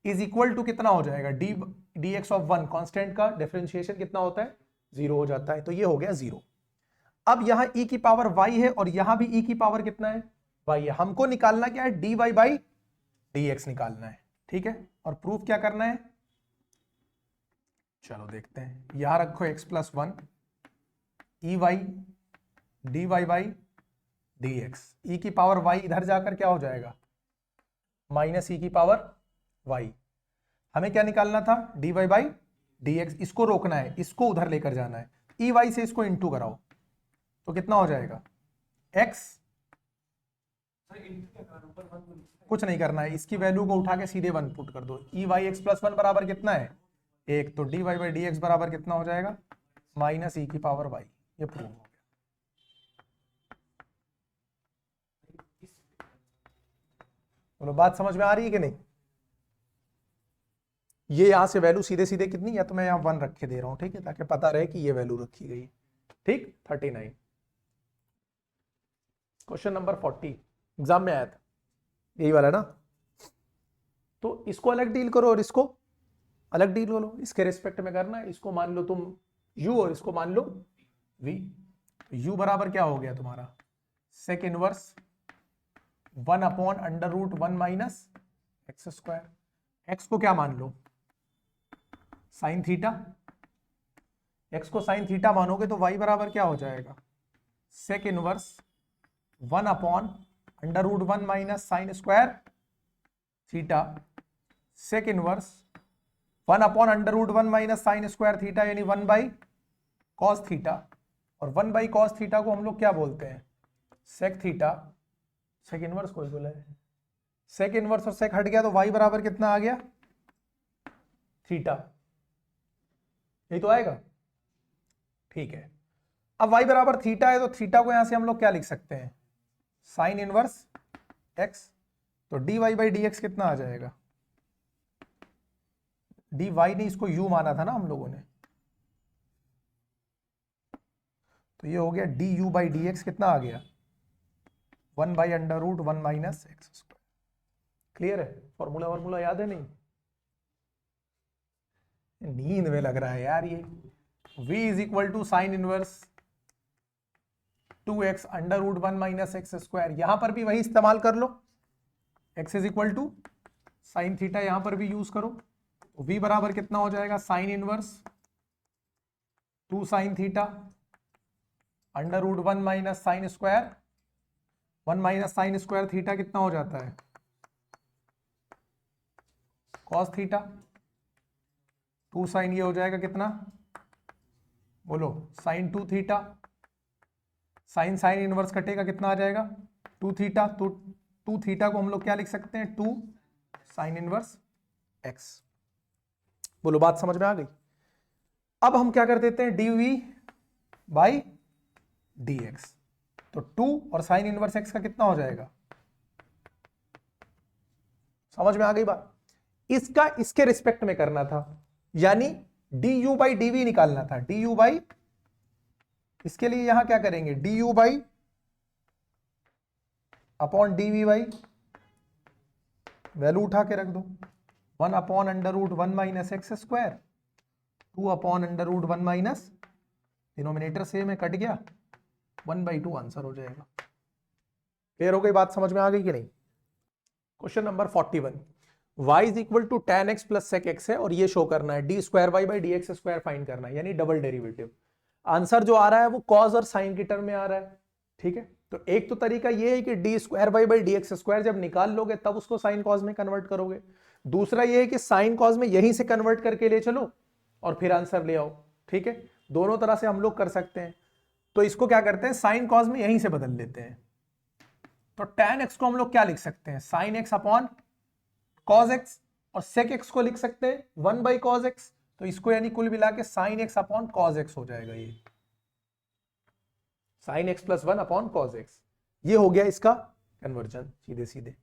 S1: इज इक्वल टू कितना हो जाएगा, डी एक्स ऑफ 1, कॉन्स्टेंट का डिफरेंशिएशन कितना होता है, 0 हो जाता है, तो ये हो गया 0। अब यहां e की पावर y है और यहां भी e की पावर कितना है, y है। हमको निकालना क्या है, dy बाई dx निकालना है। ठीक है, और प्रूफ क्या करना है, चलो देखते हैं। यहां रखो x plus 1 e y d y by d x. E की पावर y इधर जाकर क्या हो जाएगा, माइनस ई की पावर y। हमें क्या निकालना था, d y by d x. इसको रोकना है, इसको उधर लेकर जाना है। ई वाई से इसको इंटू कराओ तो कितना हो जाएगा, x, कुछ नहीं करना है, इसकी वैल्यू को उठा के सीधे 1 पुट कर दो। ई वाई एक्स प्लस 1 बराबर कितना है, 1, तो d y by d x बराबर कितना हो जाएगा, माइनस ई की पावर y। ये प्रूव हो गया। बोलो बात समझ में आ रही है कि नहीं। ये यहां से वैल्यू सीधे सीधे कितनी, या तो मैं यहां 1 रख के दे रहा हूं, ठीक है, ताकि पता रहे कि ये वैल्यू रखी गई। ठीक, 39। क्वेश्चन नंबर 40 एग्जाम में आया था, यही वाला ना। तो इसको अलग डील करो और इसको अलग डील करो, इसके रिस्पेक्ट में करना है। इसको मान लो तुम u और इसको मान लो v। u बराबर क्या हो गया तुम्हारा, sec inverse 1 upon under root 1 minus x square. x को क्या मान लो, साइन थीटा। x को साइन थीटा मानोगे तो y बराबर क्या हो जाएगा, sec inverse 1 upon under root 1 minus sine square theta, sec inverse 1 upon under root 1 minus sine square theta यानी 1 बाई कॉस थीटा। और 1 बाई कॉस थीटा को हम लोग क्या बोलते हैं, सेक थीटा। सेक इनवर्स कोई बोला है, सेक इनवर्स और सेक हट गया तो y बराबर कितना आ गया, थीटा। यही तो आएगा। ठीक है, अब y बराबर थीटा है तो थीटा को यहां से हम लोग क्या लिख सकते हैं, साइन इनवर्स x। तो d y by d x कितना आ जाएगा, डी वाई ने इसको u माना था ना हम लोगों ने, तो ये हो गया d u by d x कितना आ गया, 1 by under root 1 minus x square. Clear है, फॉर्मूला वार्मूला याद है नहीं, नींद में लग रहा है यार ये। v is equal to sine inverse 2x under root 1 minus x square, यहां पर भी वही इस्तेमाल कर लो, x is equal to sine theta, यहां पर भी यूज करो। v बराबर कितना हो जाएगा, sine inverse 2 sine theta under root 1 minus sine square, 1 minus sine square theta कितना हो जाता है, कॉस थीटा, 2 साइन ये हो जाएगा कितना, बोलो sine 2 theta, sine sine inverse कटेगा कितना आ जाएगा 2 थीटा, तो 2 थीटा को हम लोग क्या लिख सकते हैं, 2 साइन इनवर्स x। बोलो बात समझ में आ गई। अब हम क्या कर देते हैं, dv बाई dx, तो 2 और साइन इनवर्स x का कितना हो जाएगा, समझ में आ गई बात। इसका इसके रिस्पेक्ट में करना था, यानी du बाई dv निकालना था, du बाई, इसके लिए यहां क्या करेंगे, du by upon dv by, value उठा के रख दो, 1 upon under root 1 minus x square, 2 upon under root 1 minus, denominator same है, कट गया, 1/2 आंसर हो जाएगा। क्लियर हो गई बात, समझ में आ गई कि नहीं। Question number 41, y is equal to tan x plus sec x है और ये शो करना है d square y by d x square find करना है, यानी डबल डेरिवेटिव। आंसर जो आ रहा है वो कॉज और साइन की टर्म में आ रहा है, ठीक है। तो एक तो तरीका ये है कि d square y by d x square जब निकाल लोगे तब उसको साइन कॉज में कन्वर्ट करोगे, दूसरा ये है कि साइन कॉज में यहीं से कन्वर्ट करके ले चलो और फिर आंसर ले आओ, ठीक है। दोनों तरह से हम लोग कर सकते हैं। तो इसको क्या करते हैं, साइन कॉज में यहीं से बदल लेते हैं। तो tan x को हम लोग क्या लिख सकते हैं, sine x upon cos x, और सेक एक्स को लिख सकते हैं 1 बाई कॉज एक्स, तो इसको यानी कुल मिला के sine x upon cos x हो जाएगा, ये sign x plus 1 upon cos x, ये हो गया इसका कन्वर्जन सीधे सीधे।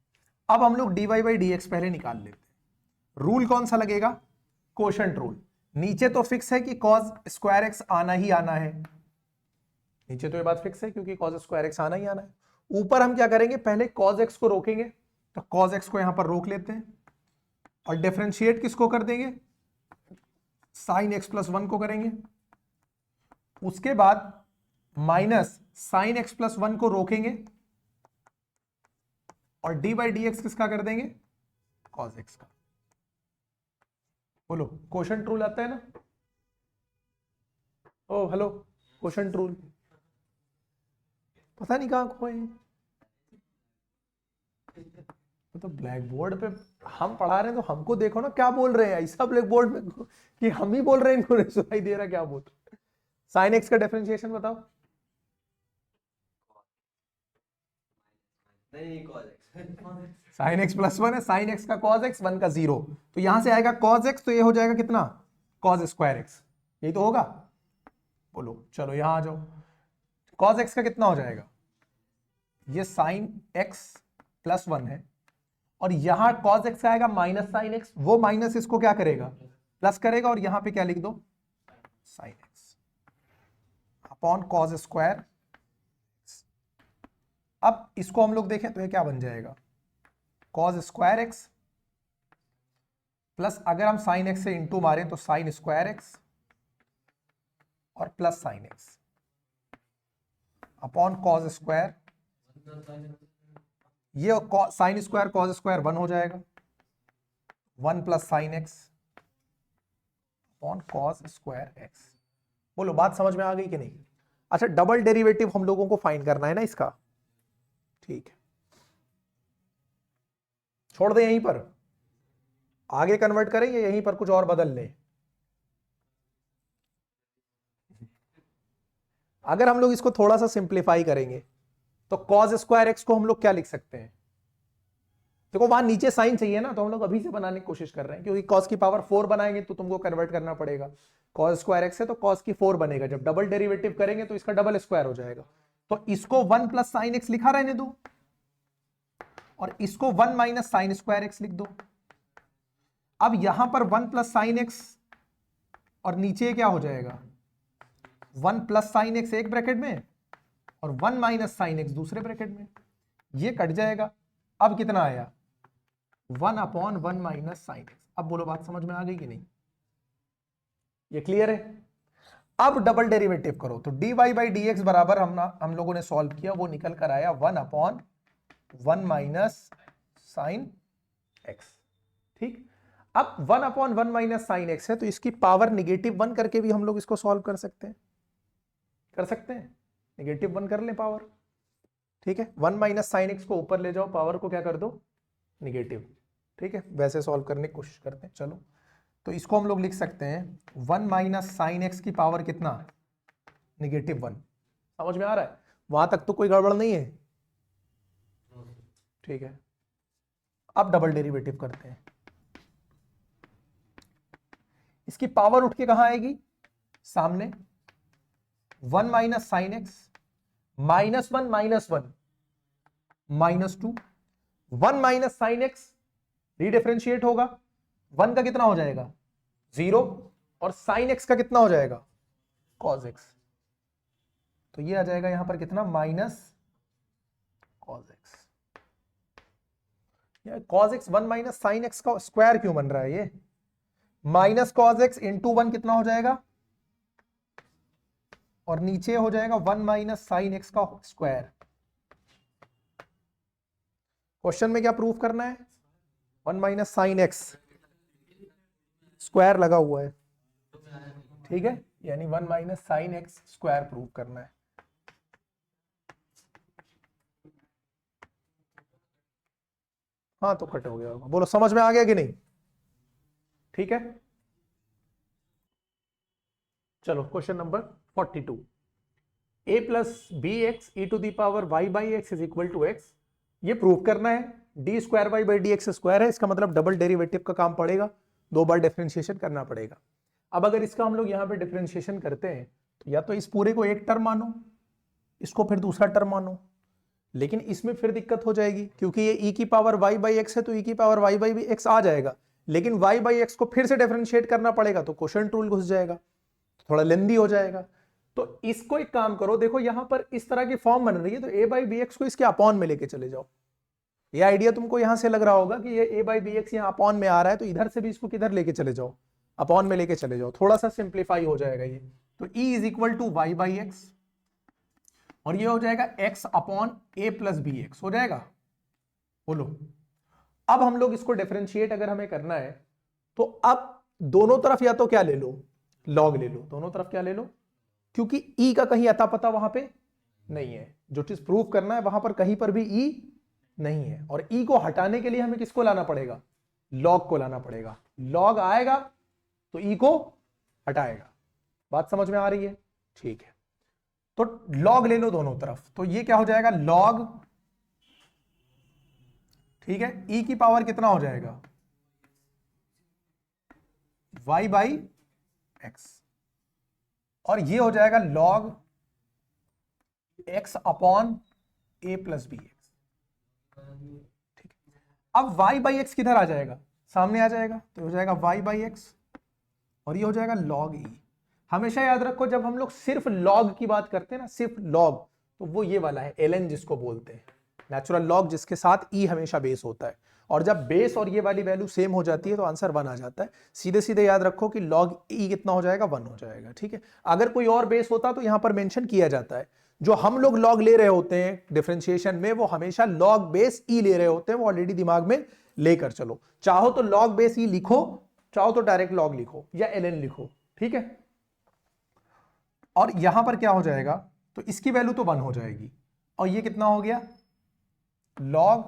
S1: अब हम लोग dy बाई डी एक्स पहले निकाल लेते हैं। रूल कौन सा लगेगा, कोशेंट रूल। नीचे तो फिक्स है कि कॉज स्क्वायर एक्स आना ही आना है, नीचे तो ये बात फिक्स है क्योंकि कॉज स्क्वायर एक्स आना ही आना है। ऊपर हम क्या करेंगे, पहले कॉज एक्स को रोकेंगे, तो कॉज एक्स को यहां पर रोक लेते हैं और डिफरेंशिएट किसको कर देंगे, साइन एक्स प्लस 1 को करेंगे। उसके बाद माइनस साइन एक्स प्लस 1 को रोकेंगे और डी बाई डी एक्स किसका कर देंगे, कॉज एक्स का। बोलो कोशेंट रूल आता है ना, ओ हेलो, कोशेंट रूल पता नहीं कहां खोए, तो ब्लैक बोर्ड पे हम पढ़ा रहे हैं तो हमको देखो ना क्या बोल रहे हैं, ऐसा ब्लैक बोर्ड में कि हम ही बोल रहे हैं, इनको नहीं सुनाई दे रहा क्या बोल रहे। साइन एक्स का डिफरेंशिएशन बताओ, साइन एक्स प्लस 1 है, साइन एक्स का कॉज एक्स, 1 का 0, तो यहां से आएगा कॉज एक्स, तो ये हो जाएगा कितना, कॉज स्क्वायर एक्स, यही तो होगा। बोलो चलो यहां आ जाओ, कॉज एक्स का कितना हो जाएगा, ये साइन एक्स प्लस 1 है और यहां कॉज एक्स आएगा माइनस साइन एक्स, वो माइनस इसको क्या करेगा, प्लस करेगा, और यहां पे क्या लिख दो, sine x upon cos square. अब इसको हम लोग देखें तो ये क्या बन जाएगा, कॉज स्क्वायर एक्स प्लस, अगर हम साइन एक्स से इंटू मारें तो साइन स्क्वायर एक्स और plus sine x upon cos square, ये साइन स्क्वायर कॉज स्क्वायर 1 हो जाएगा, 1 plus sine x upon cos square x. बोलो बात समझ में आ गई कि नहीं। अच्छा डबल डेरिवेटिव हम लोगों को फाइंड करना है ना इसका, ठीक है, छोड़ दे यहीं पर, आगे कन्वर्ट करें या यहीं पर कुछ और बदल लें। अगर हम लोग इसको थोड़ा सा सिंप्लीफाई करेंगे तो कॉज स्क्वायर एक्स को हम लोग क्या लिख सकते हैं, देखो वहां नीचे साइन चाहिए ना, तो हम लोग अभी से बनाने की कोशिश कर रहे हैं, क्योंकि कॉस की पावर 4 बनाएंगे तो तुमको कन्वर्ट करना पड़ेगा, कॉस स्क्वायर एक्स है तो कॉस की 4 बनेगा, जब डबल डेरिवेटिव करेंगे तो इसका डबल स्क्वायर हो जाएगा। तो इसको 1 प्लस साइन एक्स लिखा रहने दो और इसको 1 माइनस साइन स्क्वायर एक्स लिख दो। अब यहां पर 1 प्लस साइन एक्स और नीचे क्या हो जाएगा, 1 प्लस साइन एक्स एक ब्रैकेट में और 1 माइनस साइन एक्स दूसरे ब्रैकेट में, ये कट जाएगा। अब कितना आया, 1 अपॉन 1 माइनस साइन एक्स। अब बोलो बात समझ में आ गई कि नहीं, ये क्लियर है। अब डबल डेरिवेटिव करो, तो dy बाई डी एक्स बराबर हम लोगों ने सॉल्व किया, वो निकल कर आया 1/1 माइनस साइन एक्स। ठीक, अब 1/1 माइनस साइन एक्स है, तो इसकी पावर -1 करके भी हम लोग इसको सॉल्व कर सकते हैं, -1 कर ले पावर। ठीक है, 1 माइनस साइन एक्स को ऊपर ले जाओ, पावर को क्या कर दो नेगेटिव। ठीक है, वैसे सॉल्व करने की कोशिश करते हैं। चलो, तो इसको हम लोग लिख सकते हैं 1 माइनस साइन एक्स की पावर कितना, -1। समझ में आ रहा है, वहां तक तो कोई गड़बड़ नहीं है। ठीक है, अब डबल डेरिवेटिव करते हैं। इसकी पावर उठ के कहां आएगी, सामने। 1 minus sine x -1 -1 -2, 1 minus sine x redifferentiate होगा, 1 का कितना हो जाएगा 0, और साइन एक्स का कितना हो जाएगा कॉस एक्स। तो ये आ जाएगा यहां पर कितना, minus cos x. Cos x 1 minus sine x का स्क्वायर क्यों बन रहा है, ये माइनस कॉस एक्स इंटू 1 कितना हो जाएगा, और नीचे हो जाएगा 1 माइनस साइन एक्स का स्क्वायर। क्वेश्चन में क्या प्रूफ करना है, 1 माइनस साइन एक्स स्क्वायर लगा हुआ है। ठीक है, यानी 1 minus sine x square proof करना है। हाँ, तो कट हो गया होगा, बोलो समझ में आ गया कि नहीं। ठीक है, चलो question number 42, a plus b x e to the power y by x is equal to x. ये प्रूव करना है, d square y by d x square है, इसका मतलब डबल डेरिवेटिव का काम पड़ेगा, 2 बार डिफरेंशिएशन करना पड़ेगा। अब अगर इसका हम लोग यहाँ पे डिफरेंशिएशन करते हैं, तो या तो इस पूरे को एक टर्म मानो, इसको फिर दूसरा टर्म मानो, लेकिन इसमें फिर दिक्कत हो जाएगी, क्योंकि ये e की पावर y बाई एक्स है, तो e की पावर y बाई एक्स आ जाएगा, लेकिन y बाई एक्स को फिर से डिफरेंशिएट करना पड़ेगा, तो क्वोशिएंट रूल घुस जाएगा, थोड़ा लेंदी हो जाएगा। तो इसको एक काम करो, देखो यहां पर इस तरह की फॉर्म बन रही है, तो a बाई बी एक्स को इसके अपॉन में लेके चले जाओ। ये आइडिया तुमको यहां से लग रहा होगा कि ये a बाई बी एक्स यहाँ अपॉन में आ रहा है, तो इधर से भी इसको किधर लेके चले जाओ, अपॉन में लेके चले जाओ, थोड़ा सा सिंप्लीफाई हो जाएगा ये। तो e is equal to y by x, और ये हो जाएगा x upon a plus b x हो जाएगा। बोलो, अब हम लोग इसको डिफरेंशिएट अगर हमें करना है, तो अब दोनों तरफ या तो क्या ले लो, लॉग ले लो, दोनों तरफ क्या ले लो, क्योंकि e का कहीं अता पता वहां पे नहीं है, जो चीज प्रूव करना है वहां पर कहीं पर भी e नहीं है, और e को हटाने के लिए हमें किसको लाना पड़ेगा, लॉग को लाना पड़ेगा। लॉग आएगा तो e को हटाएगा। बात समझ में आ रही है, ठीक है। तो लॉग ले लो दोनों तरफ, तो ये क्या हो जाएगा लॉग, ठीक है, e की पावर कितना हो जाएगा y बाई एक्स, और ये हो जाएगा log x upon a plus b x. ठीक है, अब y बाई एक्स किधर आ जाएगा, सामने आ जाएगा, तो हो जाएगा y बाई एक्स, और ये हो जाएगा लॉग e। हमेशा याद रखो, जब हम लोग सिर्फ लॉग की बात करते हैं ना, सिर्फ लॉग, तो वो ये वाला है ln जिसको बोलते हैं, नेचुरल लॉग, जिसके साथ e हमेशा बेस होता है, और जब बेस और ये वाली वैल्यू सेम हो जाती है तो आंसर 1 आ जाता है। सीधे सीधे याद रखो कि log e कितना हो जाएगा, 1 हो जाएगा। ठीक है, अगर कोई और बेस होता तो यहां पर मेंशन किया जाता है, जो हम लोग log ले रहे होते हैं डिफरेंशिएशन में, वो हमेशा log बेस e ले रहे होते हैं, वो ऑलरेडी दिमाग में लेकर चलो। चाहो तो log बेस e लिखो, चाहो तो डायरेक्ट log लिखो या ln लिखो। ठीक है, और यहां पर क्या हो जाएगा, तो इसकी वैल्यू तो 1 हो जाएगी, और ये कितना हो गया log,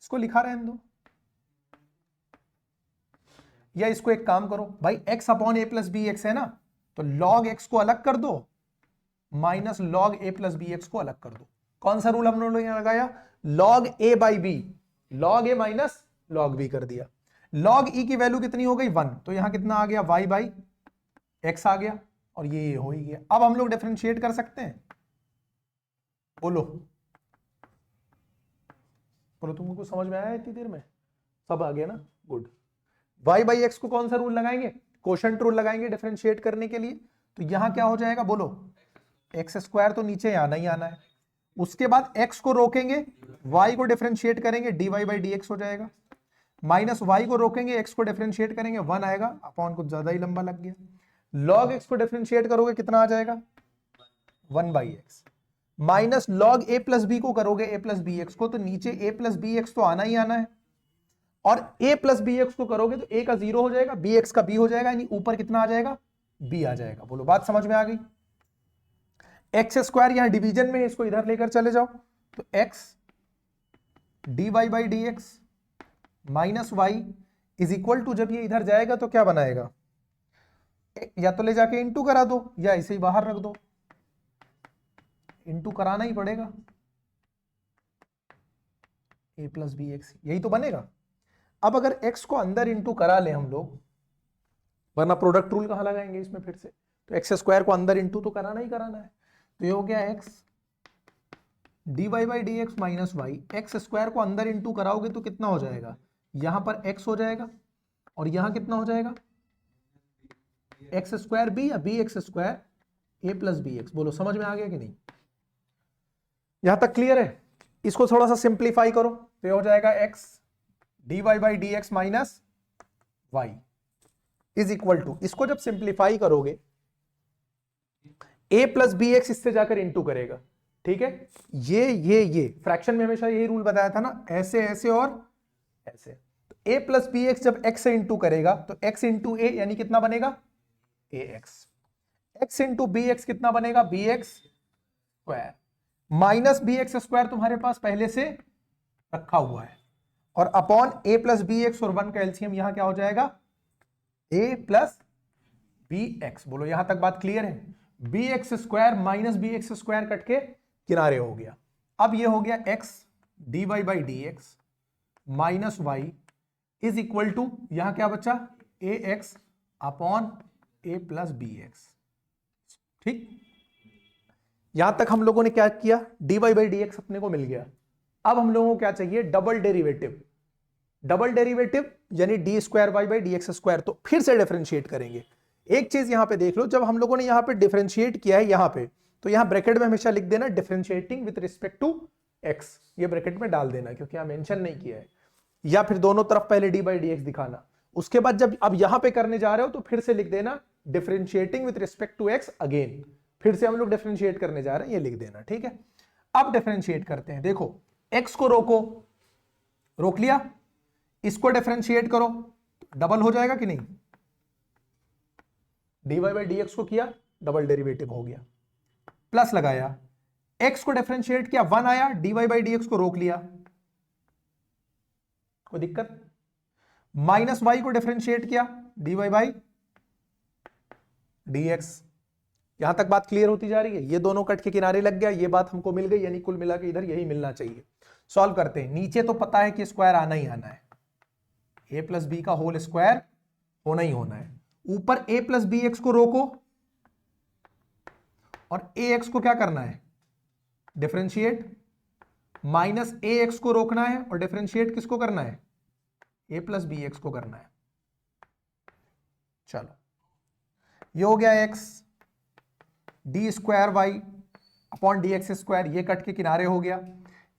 S1: इसको लिखा रहने दो, या इसको एक काम करो भाई, x upon a plus b x है ना, तो log x को अलग कर दो, minus log a plus b x को अलग कर दो। कौन सा रूल हम लोगों ने लगाया, log a by b, log a माइनस log b कर दिया। log e की वैल्यू कितनी हो गई 1, तो यहां कितना आ गया y बाई एक्स आ गया, और ये हो ही गया। अब हम लोग डिफरेंशिएट कर सकते हैं, बोलो बोलो, तुमको कुछ समझ में आया इतनी देर में, सब आ गया ना, गुड। y बाई एक्स को कौन सा रूल लगाएंगे, क्वोशिएंट रूल लगाएंगे डिफरेंशिएट करने के लिए, तो यहां क्या हो जाएगा, बोलो एक्स स्क्वायर तो नीचे आना ही आना है, उसके बाद x को रोकेंगे, y को डिफरेंशिएट करेंगे, dy बाई डी एक्स हो जाएगा, माइनस y को रोकेंगे, x को डिफरेंशिएट करेंगे, 1 आएगा, अपॉन कुछ ज्यादा ही लंबा लग गया, लॉग एक्स को डिफरेंशिएट करोगे कितना आ जाएगा 1/x, माइनस लॉग ए प्लस बी को करोगे ए प्लस बी एक्स को, तो नीचे ए प्लस बी एक्स तो आना ही आना है, और a प्लस बी एक्स को करोगे तो a का 0 हो जाएगा, बी एक्स का b हो जाएगा, यानी ऊपर कितना आ जाएगा b आ जाएगा। बोलो बात समझ में आ गई। एक्स स्क्वायर यहां डिवीजन में है, इसको इधर लेकर चले जाओ, तो x dy by d x minus y is equal to, जब ये इधर जाएगा तो क्या बनाएगा, या तो ले जाके इंटू करा दो या इसे ही बाहर रख दो, इंटू कराना ही पड़ेगा, a प्लस बी एक्स यही तो बनेगा। अब अगर x को अंदर इंटू करा ले हम लोग, वरना प्रोडक्ट रूल कहां लगाएंगे इसमें फिर से, तो एक्स स्क्वायर को अंदर इंटू तो कराना ही कराना है, तो ये हो गया x dy by d x minus y, x square को अंदर इंटू कराओगे तो कितना हो जाएगा, यहां पर x हो जाएगा और यहां कितना हो जाएगा एक्स स्क्वायर बी या बी एक्स स्क्वायर ए प्लस बी एक्स। बोलो समझ में आ गया कि नहीं, यहां तक क्लियर है। इसको थोड़ा सा सिंप्लीफाई करो तो ये हो जाएगा x dy by d x minus y is equal to, इसको जब सिंप्लीफाई करोगे a प्लस बी एक्स इससे जाकर इंटू करेगा, ठीक है, ये फ्रैक्शन में हमेशा यही रूल बताया था ना, ऐसे ऐसे और ऐसे, तो a प्लस बी एक्स जब x से इंटू करेगा तो x इंटू ए यानी कितना बनेगा ax, x into b x कितना बनेगा bx square, minus b x square तुम्हारे पास पहले से रखा हुआ है, और upon a plus b x और 1 का एलसीएम यहां क्या हो जाएगा ए प्लस बी एक्स। बोलो यहां तक बात क्लियर है, b x square minus b x square cut के किनारे हो गया। अब ये हो गया x d y by d x minus y is equal to, यहां क्या बचा a x upon a plus b x, ठीक। यहां तक हम लोगों ने क्या किया, d y by d x अपने को मिल गया। अब हम लोगों को क्या चाहिए, डबल डेरिवेटिव, डबल डेरिवेटिव यानी d square y by d x square, तो फिर से डिफरेंशिएट करेंगे। एक चीज यहां पे देख लो, जब हम लोगों ने यहां पे डिफरेंशिएट किया है यहां पे, तो यहां ब्रैकेट में हमेशा लिख देना differentiating with respect to x, ये ब्रैकेट में डाल देना क्योंकि यहां मेंशन नहीं किया है, या फिर दोनों तरफ पहले डी बाई डी एक्स दिखाना, उसके बाद जब अब यहां पे करने जा रहे हो तो फिर से लिख देना differentiating with respect to x again, फिर से हम लोग डिफरेंशिएट करने जा रहे हैं, ये लिख देना, ठीक है। अब डिफरेंशिएट करते हैं, देखो x को रोको, रोक लिया, इसको डिफरेंशिएट करो, डबल हो जाएगा कि नहीं, dy बाई डी एक्स को किया डबल डेरिवेटिव हो गया, प्लस लगाया, x को डिफरेंशिएट किया 1 आया, dy बाई डी एक्स को रोक लिया, कोई दिक्कत, माइनस y को डिफरेंशिएट किया dy बाई डी एक्स। यहां तक बात क्लियर होती जा रही है, ये दोनों कट के किनारे लग गया, ये बात हमको मिल गई, यानी कुल मिला के इधर यही मिलना चाहिए। सॉल्व करते हैं, नीचे तो पता है कि स्क्वायर आना ही आना है, a प्लस बी का होल स्क्वायर होना ही होना है, ऊपर a प्लस बी एक्स को रोको और a एक्स को क्या करना है डिफरेंशिएट, माइनस a एक्स को रोकना है और डिफरेंशिएट किसको करना है a प्लस बी एक्स को करना है। चलो ये हो गया x d square y upon d x square, ये कट के किनारे हो गया,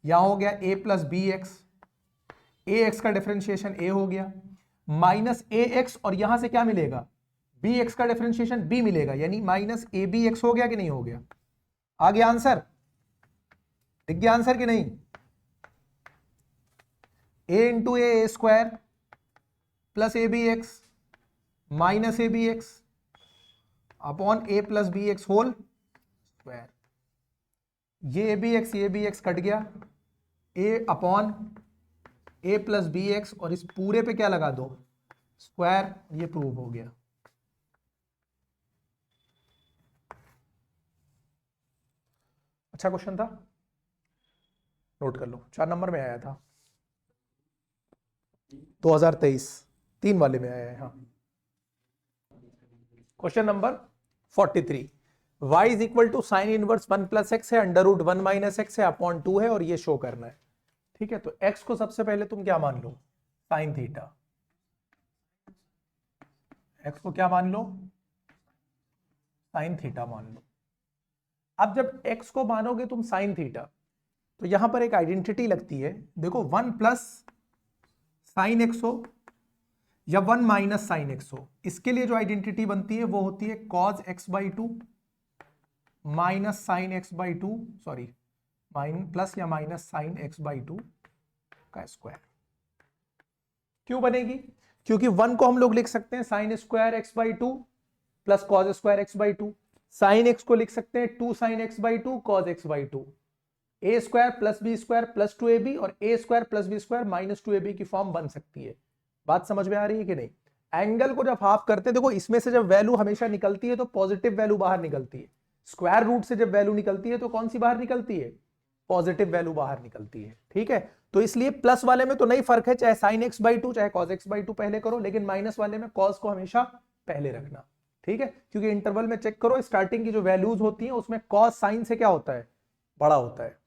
S1: यहां हो गया a plus b x, a x का डिफरेंशिएशन ए हो गया, माइनस ए एक्स और यहां से क्या मिलेगा बी एक्स का डिफरेंशिएशन बी मिलेगा, यानी माइनस ए बी एक्स हो गया कि नहीं हो गया, आ गया आंसर, दिख गया आंसर कि नहीं, a into a square plus a b x minus a b x upon a plus b x whole square, ये बी एक्स कट गया, a upon a plus b x और इस पूरे पे क्या लगा दो स्क्वायर, ये प्रूव हो गया। अच्छा क्वेश्चन था, नोट कर लो, 4 नंबर में आया था 2023 3 वाले में आया है। हाँ, question number 43, y is equal to sine inverse 1 plus x है, अंडर रूट 1 माइनस एक्स है, अपॉन 2 है, और ये शो करना है, ठीक है। तो x को सबसे पहले तुम क्या मान लो साइन थीटा, x को क्या मान लो साइन थीटा मान लो। अब जब x को मानोगे तुम साइन थीटा, तो यहां पर एक आइडेंटिटी लगती है, देखो 1 प्लस साइन एक्स हो या 1 माइनस साइन एक्स हो, इसके लिए जो आइडेंटिटी बनती है वो होती है cos x by two minus sine x by two, sorry plus या minus sine x by two का स्क्वायर। क्यों बनेगी? क्योंकि 1 को हम लोग लिख सकते हैं sine square x by two plus cos square x by two, sine x को लिख सकते हैं 2 sine x by two cos x by two, a square plus b square plus 2ab और a square plus b square minus 2ab की form बन सकती है। बात समझ में आ रही है कि नहीं? एंगल को जब हाफ करते हैं, देखो इसमें से जब वैल्यू हमेशा निकलती है तो पॉजिटिव वैल्यू बाहर निकलती है, स्क्वायर रूट से जब वैल्यू निकलती है तो कौन सी बाहर निकलती है? पॉजिटिव वैल्यू बाहर निकलती है। ठीक है, तो इसलिए प्लस वाले में तो नहीं फर्क है, चाहे साइन एक्स बाई टू चाहे कॉज एक्स बाई टू पहले करो, लेकिन माइनस वाले में कॉज को हमेशा पहले रखना। ठीक है, क्योंकि इंटरवल में चेक करो स्टार्टिंग की जो वैल्यूज होती हैं उसमें कॉज साइन से क्या होता है? बड़ा होता है।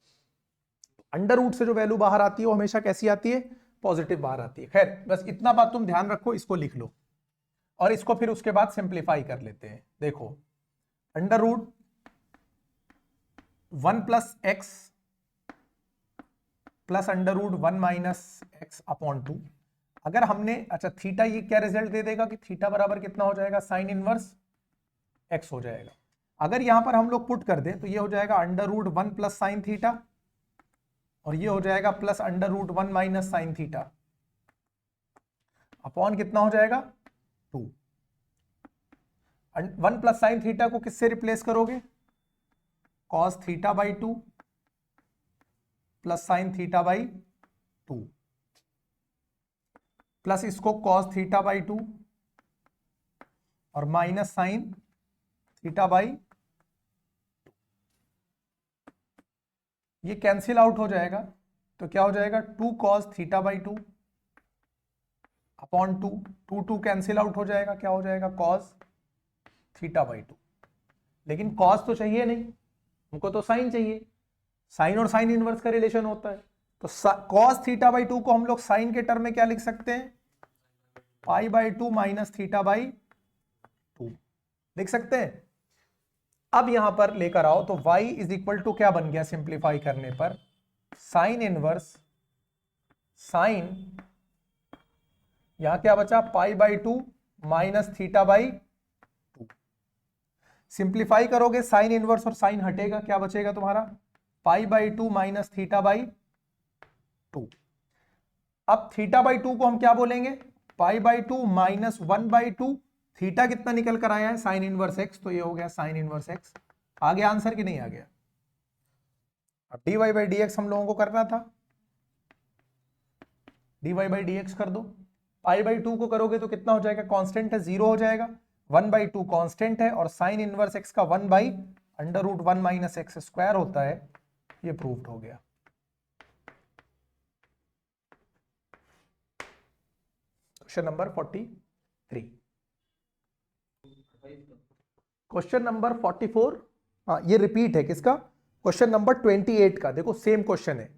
S1: अंडर रूट से जो वैल्यू बाहर आती है वो हमेशा कैसी आती है? पॉजिटिव बाहर आती है। खैर बस इतना बात तुम ध्यान रखो, इसको लिख लो और इसको फिर उसके बाद सिंप्लीफाई कर लेते हैं। देखो under root 1 plus x plus under root 1 minus x upon 2, अगर हमने, अच्छा थीटा ये क्या रिजल्ट दे देगा कि थीटा बराबर कितना हो जाएगा? साइन इनवर्स एक्स हो जाएगा। अगर यहां पर हम लोग पुट कर दें तो ये हो जाएगा under root 1 plus sine theta और ये हो जाएगा plus under root 1 minus sine theta upon कितना हो जाएगा? 2। 1 प्लस साइन थीटा को किससे रिप्लेस करोगे? Cos theta by 2 plus sine theta by 2 plus इसको कॉस थीटा बाई 2 और माइनस साइन थीटा बाई, ये कैंसिल आउट हो जाएगा तो क्या हो जाएगा? 2 cos theta by 2 upon 2 2 cancel out हो जाएगा, क्या हो जाएगा? Cos theta by 2। लेकिन कॉस तो चाहिए नहीं हमको, तो साइन चाहिए। साइन और साइन इनवर्स का रिलेशन होता है, तो कॉस थीटा बाई 2 को हम लोग साइन के टर्म में क्या लिख सकते हैं? पाई बाई 2 माइनस थीटा बाई 2 लिख सकते हैं। अब यहां पर लेकर आओ तो y इज इक्वल टू क्या बन गया सिंप्लीफाई करने पर? साइन इनवर्स साइन, यहां क्या बचा? पाई by 2 minus theta by 2। Simplify करोगे साइन इनवर्स और साइन हटेगा, क्या बचेगा तुम्हारा? पाई बाई 2 माइनस थीटा बाई 2। अब थीटा बाई 2 को हम क्या बोलेंगे? पाई बाई 2 माइनस 1 बाई 2। थीटा कितना निकल कर आया है? साइन इनवर्स एक्स, तो ये हो गया साइन इनवर्स एक्स। आ गया आंसर कि नहीं आ गया? अब dy बाई डी एक्स हम लोगों को करना था, dy बाई डी एक्स कर दो। पाई बाई 2 को करोगे तो कितना हो जाएगा? कांस्टेंट है 0 हो जाएगा, 1 बाई 2 कांस्टेंट है और साइन इनवर्स एक्स का 1 by under root 1 minus x square होता है। ये प्रूव्ड हो गया। Question number 43। क्वेश्चन नंबर 44, हाँ ये रिपीट है किसका? क्वेश्चन नंबर 28 का। देखो सेम क्वेश्चन है,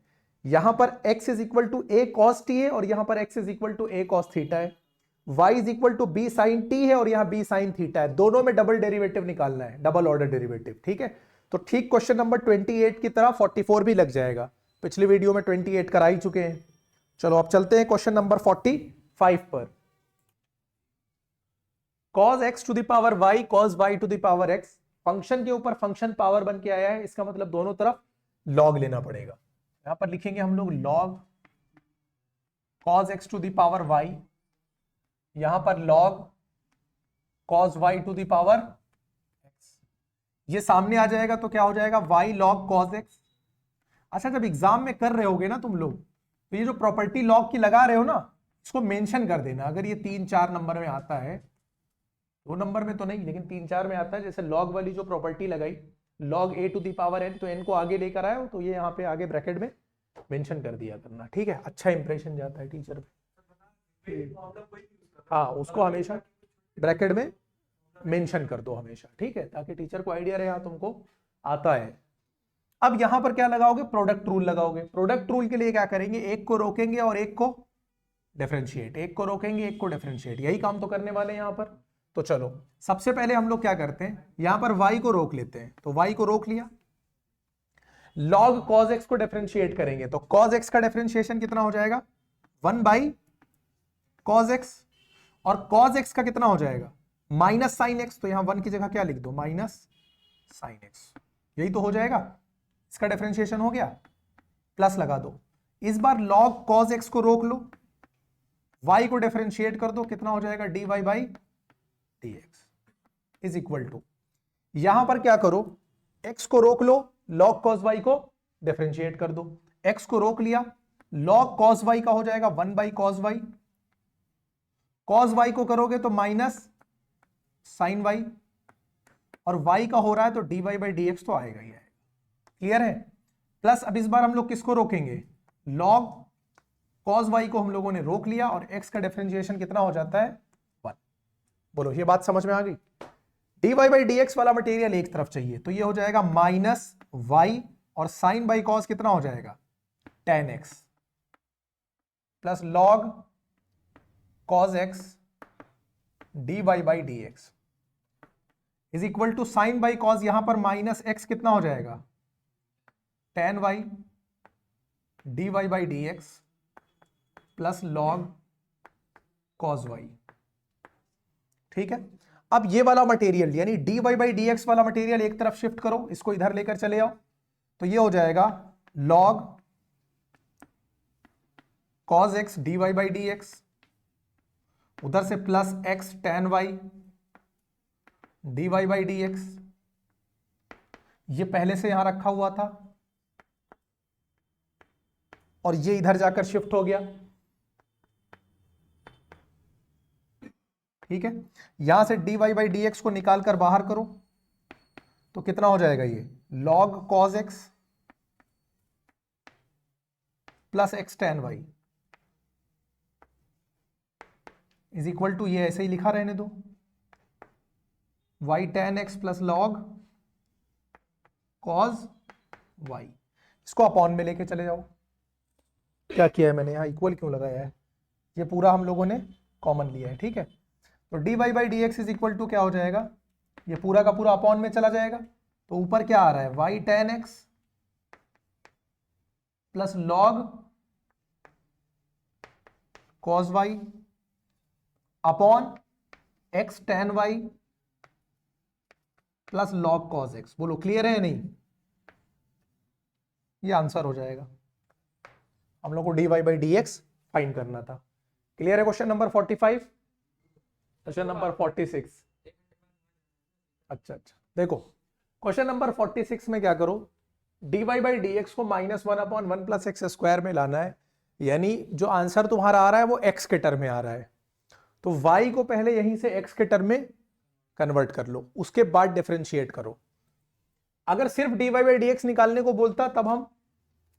S1: यहां पर x is equal to a cos t है और यहां पर x is equal to a cos theta है, y is equal to b sin t है और यहां b sin थीटा है। दोनों में डबल डेरिवेटिव निकालना है, डबल ऑर्डर डेरिवेटिव। ठीक है, तो ठीक क्वेश्चन नंबर 28 की तरह 44 भी लग जाएगा। पिछली वीडियो में 28 करा ही चुके हैं। चलो अब चलते हैं क्वेश्चन नंबर 45 पर। cos x to the power y cos y to the power x, function के ऊपर फंक्शन पावर बन के आया है, इसका मतलब दोनों तरफ log लेना पड़ेगा। यहां पर लिखेंगे हम लोग log cos x to the power y, यहां पर log cos y to the power x, ये सामने आ जाएगा तो क्या हो जाएगा? y log cos x। अच्छा जब एग्जाम में कर रहे होगे ना तुम लोग, तो ये जो प्रॉपर्टी log की लगा रहे हो ना, इसको मेंशन कर देना। अगर ये 3-4 नंबर में आता है, 2 नंबर में तो नहीं लेकिन 3-4 में आता है, जैसे log वाली जो प्रॉपर्टी लगाई log a to the power n, तो n को आगे लेकर आए हो तो ये यहाँ पे आगे ब्रैकेट में मेंशन कर दिया करना। ठीक है, अच्छा इंप्रेशन जाता है टीचर पे। हाँ उसको हमेशा ब्रैकेट में मेंशन कर दो हमेशा, ठीक है, ताकि टीचर को आइडिया रहे हाँ तुमको आता है। अब यहां पर क्या लगाओगे? प्रोडक्ट रूल लगाओगे। प्रोडक्ट रूल के लिए क्या करेंगे? एक को रोकेंगे और एक को डिफरेंशिएट, एक को रोकेंगे एक को डिफरेंशिएट, यही काम तो करने वाले हैं यहां पर। तो चलो सबसे पहले हम लोग क्या करते हैं, यहां पर y को रोक लेते हैं, तो y को रोक लिया। log cos x को डिफरेंशिएट करेंगे तो cos x का डिफरेंशिएशन कितना हो जाएगा? 1 बाई cos x, और cos x का कितना हो जाएगा माइनस साइन एक्स, तो यहां 1 की जगह क्या लिख दो माइनस साइन एक्स, यही तो हो जाएगा, इसका डिफरेंशिएशन हो गया, प्लस लगा दो। इस बार log cos x को रोक लो, y को डिफरेंशिएट कर दो, कितना हो जाएगा dy by dx is equal to, यहां पर क्या करो x को रोक लो, log cos y को डिफरेंशिएट कर दो, x को रोक लिया, log cos y का हो जाएगा 1 by cos y, cos y को करोगे तो माइनस साइन y, और y का हो रहा है तो dy बाई dx तो आएगा ही आएगा, क्लियर है। प्लस अब इस बार हम लोग किसको रोकेंगे, log cos y को हम लोगों ने रोक लिया, और x का डिफरेंशिएशन कितना हो जाता है 1। बोलो ये बात समझ में आ गई। dy बाई dx वाला मटेरियल एक तरफ चाहिए, तो ये हो जाएगा माइनस y, और साइन बाई कॉस कितना हो जाएगा tan x, plus log cos x dy by dx is equal to sine by cos, यहां पर माइनस x कितना हो जाएगा tan y dy by dx plus log cos y, ठीक है। अब ये वाला मटेरियल यानी dy बाई dx वाला मटेरियल एक तरफ शिफ्ट करो, इसको इधर लेकर चले आओ, तो ये हो जाएगा log cos x dy by dx, उधर से plus x tan y dy by dx, ये पहले से यहां रखा हुआ था और ये इधर जाकर शिफ्ट हो गया, ठीक है। यहां से dy बाई dx को निकाल कर बाहर करो तो कितना हो जाएगा ये log cos x plus x tan y is equal to, ये ऐसे ही लिखा रहने दो, y tan x plus log cos y, इसको अपॉन में लेके चले जाओ। क्या किया है मैंने यहां इक्वल क्यों लगाया है, ये पूरा हम लोगों ने कॉमन लिया है, ठीक है। तो dy by dx is equal to क्या हो जाएगा, ये पूरा का पूरा अपॉन में चला जाएगा, तो ऊपर क्या आ रहा है y tan x plus log cos y upon x tan y plus log cos x। बोलो क्लियर है या नहीं, ये आंसर हो जाएगा। हम लोग को dy बाई dx फाइंड करना था, क्लियर है। क्वेश्चन नंबर 45, क्वेश्चन नंबर 46, अच्छा देखो क्वेश्चन नंबर 46 में क्या करो, dy बाई dx को minus 1 upon 1 plus x square में लाना है, यानी जो आंसर तुम्हारा आ रहा है वो x के टर्म में आ रहा है, तो y को पहले यहीं से x के टर्म में कन्वर्ट कर लो, उसके बाद डिफरेंशिएट करो। अगर सिर्फ dy बाई dx निकालने को बोलता तब हम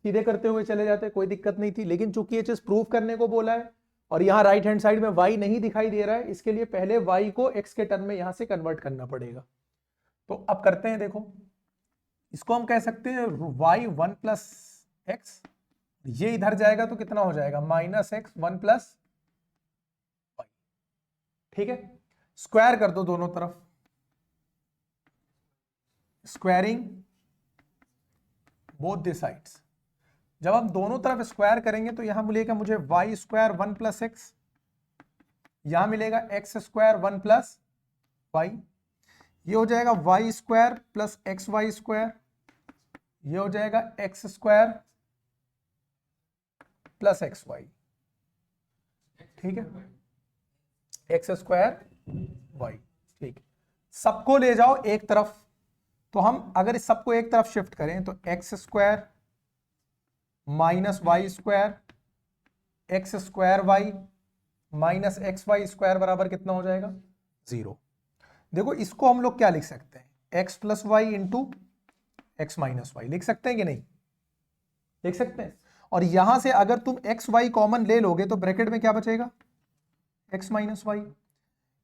S1: सीधे करते हुए चले जाते, कोई दिक्कत नहीं थी, लेकिन चूंकि ये चीज प्रूव करने को बोला है और यहां राइट हैंड साइड में y नहीं दिखाई दे रहा है, इसके लिए पहले y को x के टर्म में यहां से कन्वर्ट करना पड़ेगा। तो अब करते हैं, देखो इसको हम कह सकते हैं y 1 प्लस एक्स, ये इधर जाएगा तो कितना हो जाएगा माइनस एक्स 1 प्लस y, ठीक है। स्क्वायर कर दो दोनों तरफ, स्क्वायरिंग बोथ द साइड्स। जब हम दोनों तरफ स्क्वायर करेंगे तो यहां मिलेगा मुझे वाई स्क्वायर 1 प्लस एक्स, यहां मिलेगा एक्स स्क्वायर 1 प्लस वाई, ये हो जाएगा y square plus x y square, ये हो जाएगा x square plus x y, ठीक है, एक्स स्क्वायर वाई, ठीक। सबको ले जाओ एक तरफ, तो हम अगर इस सबको एक तरफ शिफ्ट करें तो x square minus y square x square y minus x y square बराबर कितना हो जाएगा 0। देखो इसको हम लोग क्या लिख सकते हैं, x plus y into x minus y लिख सकते हैं कि नहीं, लिख सकते हैं। और यहां से अगर तुम एक्स वाई कॉमन ले लोगे तो ब्रैकेट में क्या बचेगा एक्स माइनस वाई,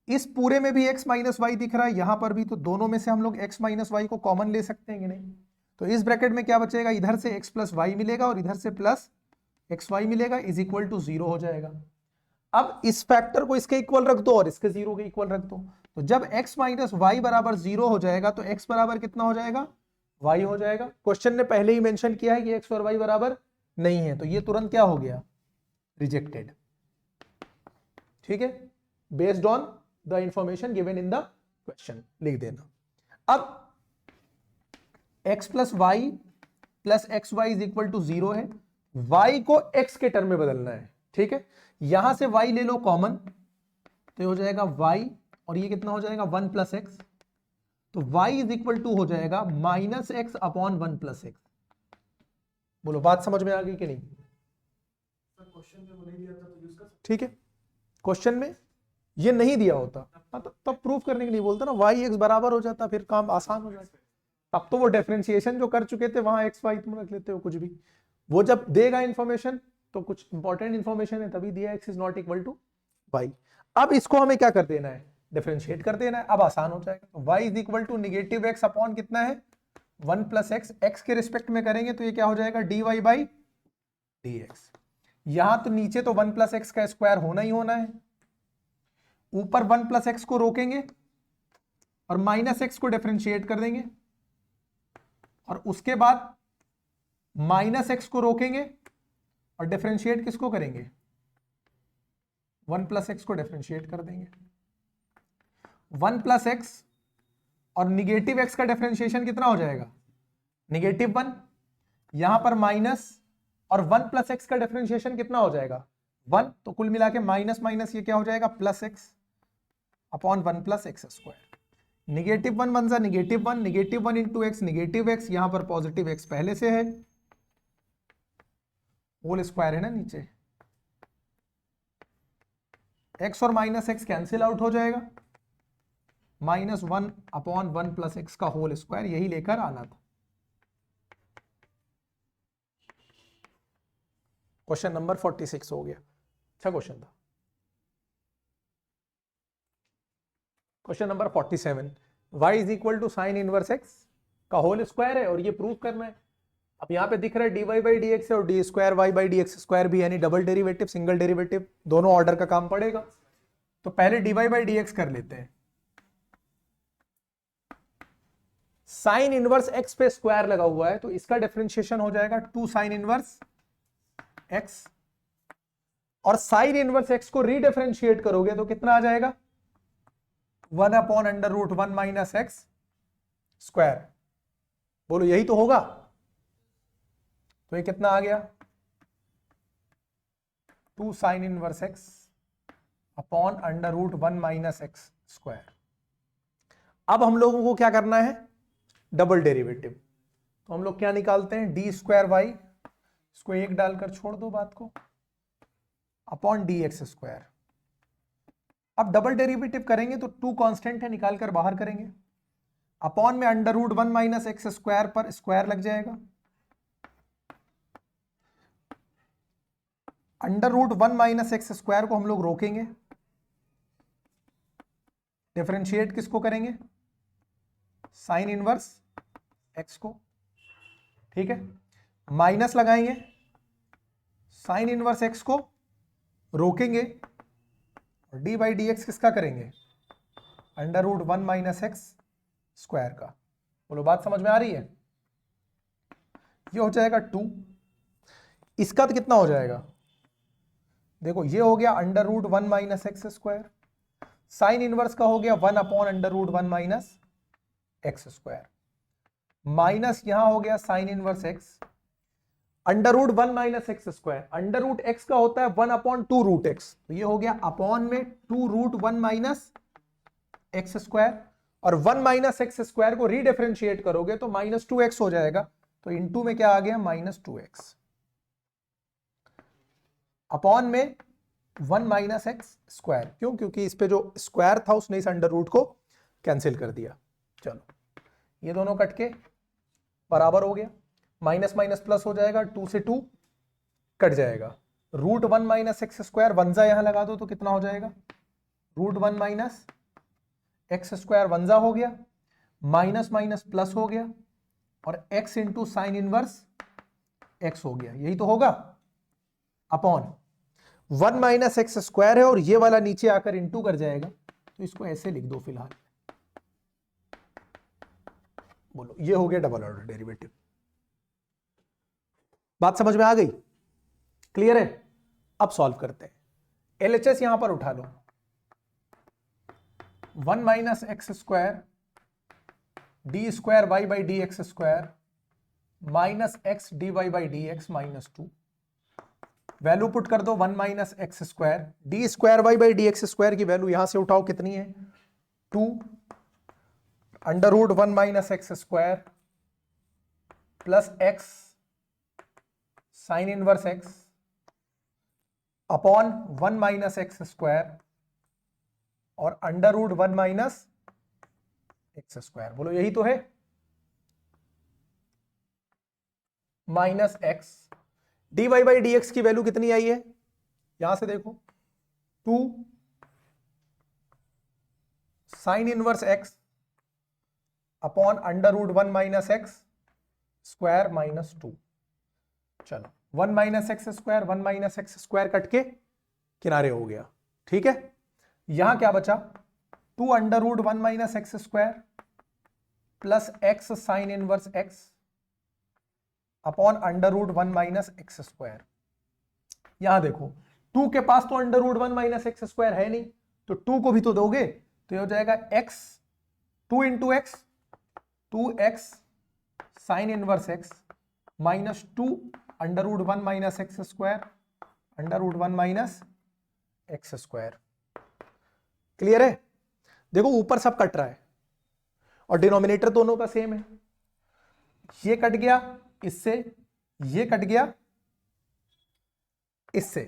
S1: इस पूरे में भी एक्स माइनस वाई दिख रहा है यहां पर भी, तो दोनों में से हम लोग एक्स माइनस वाई को कॉमन ले सकते हैं कि नहीं। तो इस ब्रैकेट में क्या बचेगा, इधर से x प्लस वाई मिलेगा और इधर से प्लस एक्स वाई मिलेगा, इज इक्वल टू 0 हो जाएगा। अब इस फैक्टर को इसके इक्वल रख दो और इसके 0 के इक्वल रख दो, तो जब x माइनस वाई बराबर 0 हो जाएगा तो x बराबर कितना हो जाएगा y हो जाएगा। क्वेश्चन ने पहले ही मेंशन किया है कि x और y बराबर नहीं है, तो ये तुरंत क्या हो गया रिजेक्टेड, ठीक है। Based on the information given in the question लिख देना। अब x plus y plus x y is equal to 0 है, y को x के टर्म में बदलना है, ठीक है। यहां से y ले लो कॉमन, तो ये हो जाएगा y, और ये कितना हो जाएगा 1 प्लस एक्स, तो y इज इक्वल टू हो जाएगा minus x upon 1 plus x. बोलो बात समझ में आ गई कि नहीं? ठीक है, क्वेश्चन में ये नहीं दिया होता तब प्रूफ करने के लिए बोलता ना, y x बराबर हो जाता, फिर काम आसान हो जाता। तब तो वो डिफरेंशिएशन जो कर चुके थे वहां x y तुम रख लेते हो कुछ भी, वो जब देगा इंफॉर्मेशन तो कुछ इंपॉर्टेंट इंफॉर्मेशन है तभी दिया x is not equal to y। अब इसको हमें क्या कर देना है, डिफरेंशिएट कर देना है, अब आसान हो जाएगा। तो y is equal to negative x upon कितना है 1 प्लस एक्स, एक्स के रिस्पेक्ट में करेंगे तो ये क्या हो जाएगा dy बाई dx। यहां तो नीचे तो 1 प्लस एक्स का स्क्वायर होना ही होना है, ऊपर 1 प्लस एक्स को रोकेंगे और माइनस एक्स को डिफरेंशिएट कर देंगे, और उसके बाद माइनस एक्स को रोकेंगे और डिफरेंशिएट किसको करेंगे 1 प्लस एक्स को डिफरेंशिएट कर देंगे। 1 प्लस एक्स और निगेटिव एक्स का डिफरेंशिएशन कितना हो जाएगा -1, यहां पर माइनस, और 1 प्लस एक्स का डिफरेंशिएशन कितना हो जाएगा 1, तो कुल मिला के माइनस माइनस ये क्या हो जाएगा plus x upon 1 plus x square. -1 बन जा -1 इंटू एक्स निगेटिव एक्स, यहां पर पॉजिटिव एक्स पहले से है, होल स्क्वायर है ना नीचे, एक्स और माइनस एक्स कैंसिल आउट हो जाएगा, -1 अपॉन 1 प्लस एक्स का होल स्क्वायर, यही लेकर आना था। क्वेश्चन नंबर 46 हो गया, अच्छा क्वेश्चन था। Question number 47, y is equal to sine inverse x का होल स्क्वायर है और ये प्रूव करना है। अब यहाँ पे दिख रहा है dy बाई डी एक्स और d square y by d x square भी, यानी डबल डेरिवेटिव सिंगल डेरिवेटिव दोनों ऑर्डर का काम पड़ेगा। तो पहले dy बाई डी एक्स कर लेते हैं। साइन इनवर्स x पे स्क्वायर लगा हुआ है तो इसका डिफरेंशिएशन हो जाएगा 2 साइन इनवर्स x, और साइन इनवर्स x को रीडिफरेंशिएट करोगे तो कितना आ जाएगा 1 upon under root 1 minus x square. बोलो यही तो होगा, तो ये कितना आ गया 2 sine inverse x upon under root 1 minus x square. अब हम लोगों को क्या करना है डबल डेरिवेटिव, तो हम लोग क्या निकालते हैं डी स्क्वायर वाई, इसको 1 डालकर छोड़ दो बात को, अपॉन डी एक्स स्क्वायर। अब डबल डेरिवेटिव करेंगे तो 2 कांस्टेंट है, निकाल कर बाहर करेंगे, अपॉन में under root 1 minus x square पर स्क्वायर लग जाएगा, under root 1 minus x square को हम लोग रोकेंगे, डिफरेंशिएट किसको करेंगे साइन इनवर्स एक्स को, ठीक है, माइनस लगाएंगे, साइन इनवर्स एक्स को रोकेंगे, और डी बाई डी एक्स किसका करेंगे under root 1 minus x square का। बोलो बात समझ में आ रही है? ये हो जाएगा 2, इसका तो कितना हो जाएगा देखो, ये हो गया under root 1 minus x square, sine inverse का हो गया 1 upon under root 1 minus x square, minus यहां हो गया sine inverse x, under root 1 minus x square, under root x का होता है 1 अपॉन 2 रूट एक्स, तो ये हो गया अपॉन में 2 रूट 1 माइनस एक्स स्क्वायर, और 1 माइनस एक्स स्क्वायर को रीडिफरेंशिएट करोगे तो -2x हो जाएगा, तो इनटू में क्या आ गया -2x, अपॉन में 1 माइनस एक्स स्क्वायर, क्यों क्योंकि इस पे जो स्क्वायर था उसने इस अंडर रूट को कैंसिल कर दिया। चलो ये दोनों कट के बराबर हो गया, माइनस माइनस प्लस हो जाएगा, 2 से 2 कट जाएगा, root 1 minus x square Vanaja यहां लगा दो तो कितना हो जाएगा root 1 minus x square Vanaja हो गया, माइनस माइनस प्लस हो गया, और x into sine inverse x हो गया, यही तो होगा, अपॉन 1 माइनस एक्स स्क्वायर है और ये वाला नीचे आकर इंटू कर जाएगा, तो इसको ऐसे लिख दो फिलहाल। बोलो ये हो गया डबल ऑर्डर डेरिवेटिव। बात समझ में आ गई? क्लियर है? अब सॉल्व करते हैं। एलएचएस यहां पर उठा लो, 1 minus x square d square y by d x square minus x d y by d x minus 2। Value put कर दो 1 minus x square d square y by d x square की value यहां से उठाओ कितनी है 2 under root 1 minus x square plus x sine inverse x upon 1 minus x square और under root 1 minus x square. बोलो यही तो है, minus x d y by d x की वैल्यू कितनी आई है यहां से देखो 2 sine inverse x upon under root 1 minus x square minus 2। चलो 1 minus x square 1 minus x square cut के किनारे हो गया, ठीक है। यहां क्या बचा 2 under root 1 minus x square plus x sine inverse x upon under root 1 minus x square. यहां देखो 2 के पास तो under root 1 minus x square है नहीं, तो 2 को भी तो दोगे, तो ये हो जाएगा x 2 into x 2x sine inverse x minus 2 under root 1 minus x square under root 1 minus x square. Clear है? देखो ऊपर सब कट रहा है और डिनोमिनेटर दोनों का सेम है, ये कट गया इससे, ये कट गया इससे,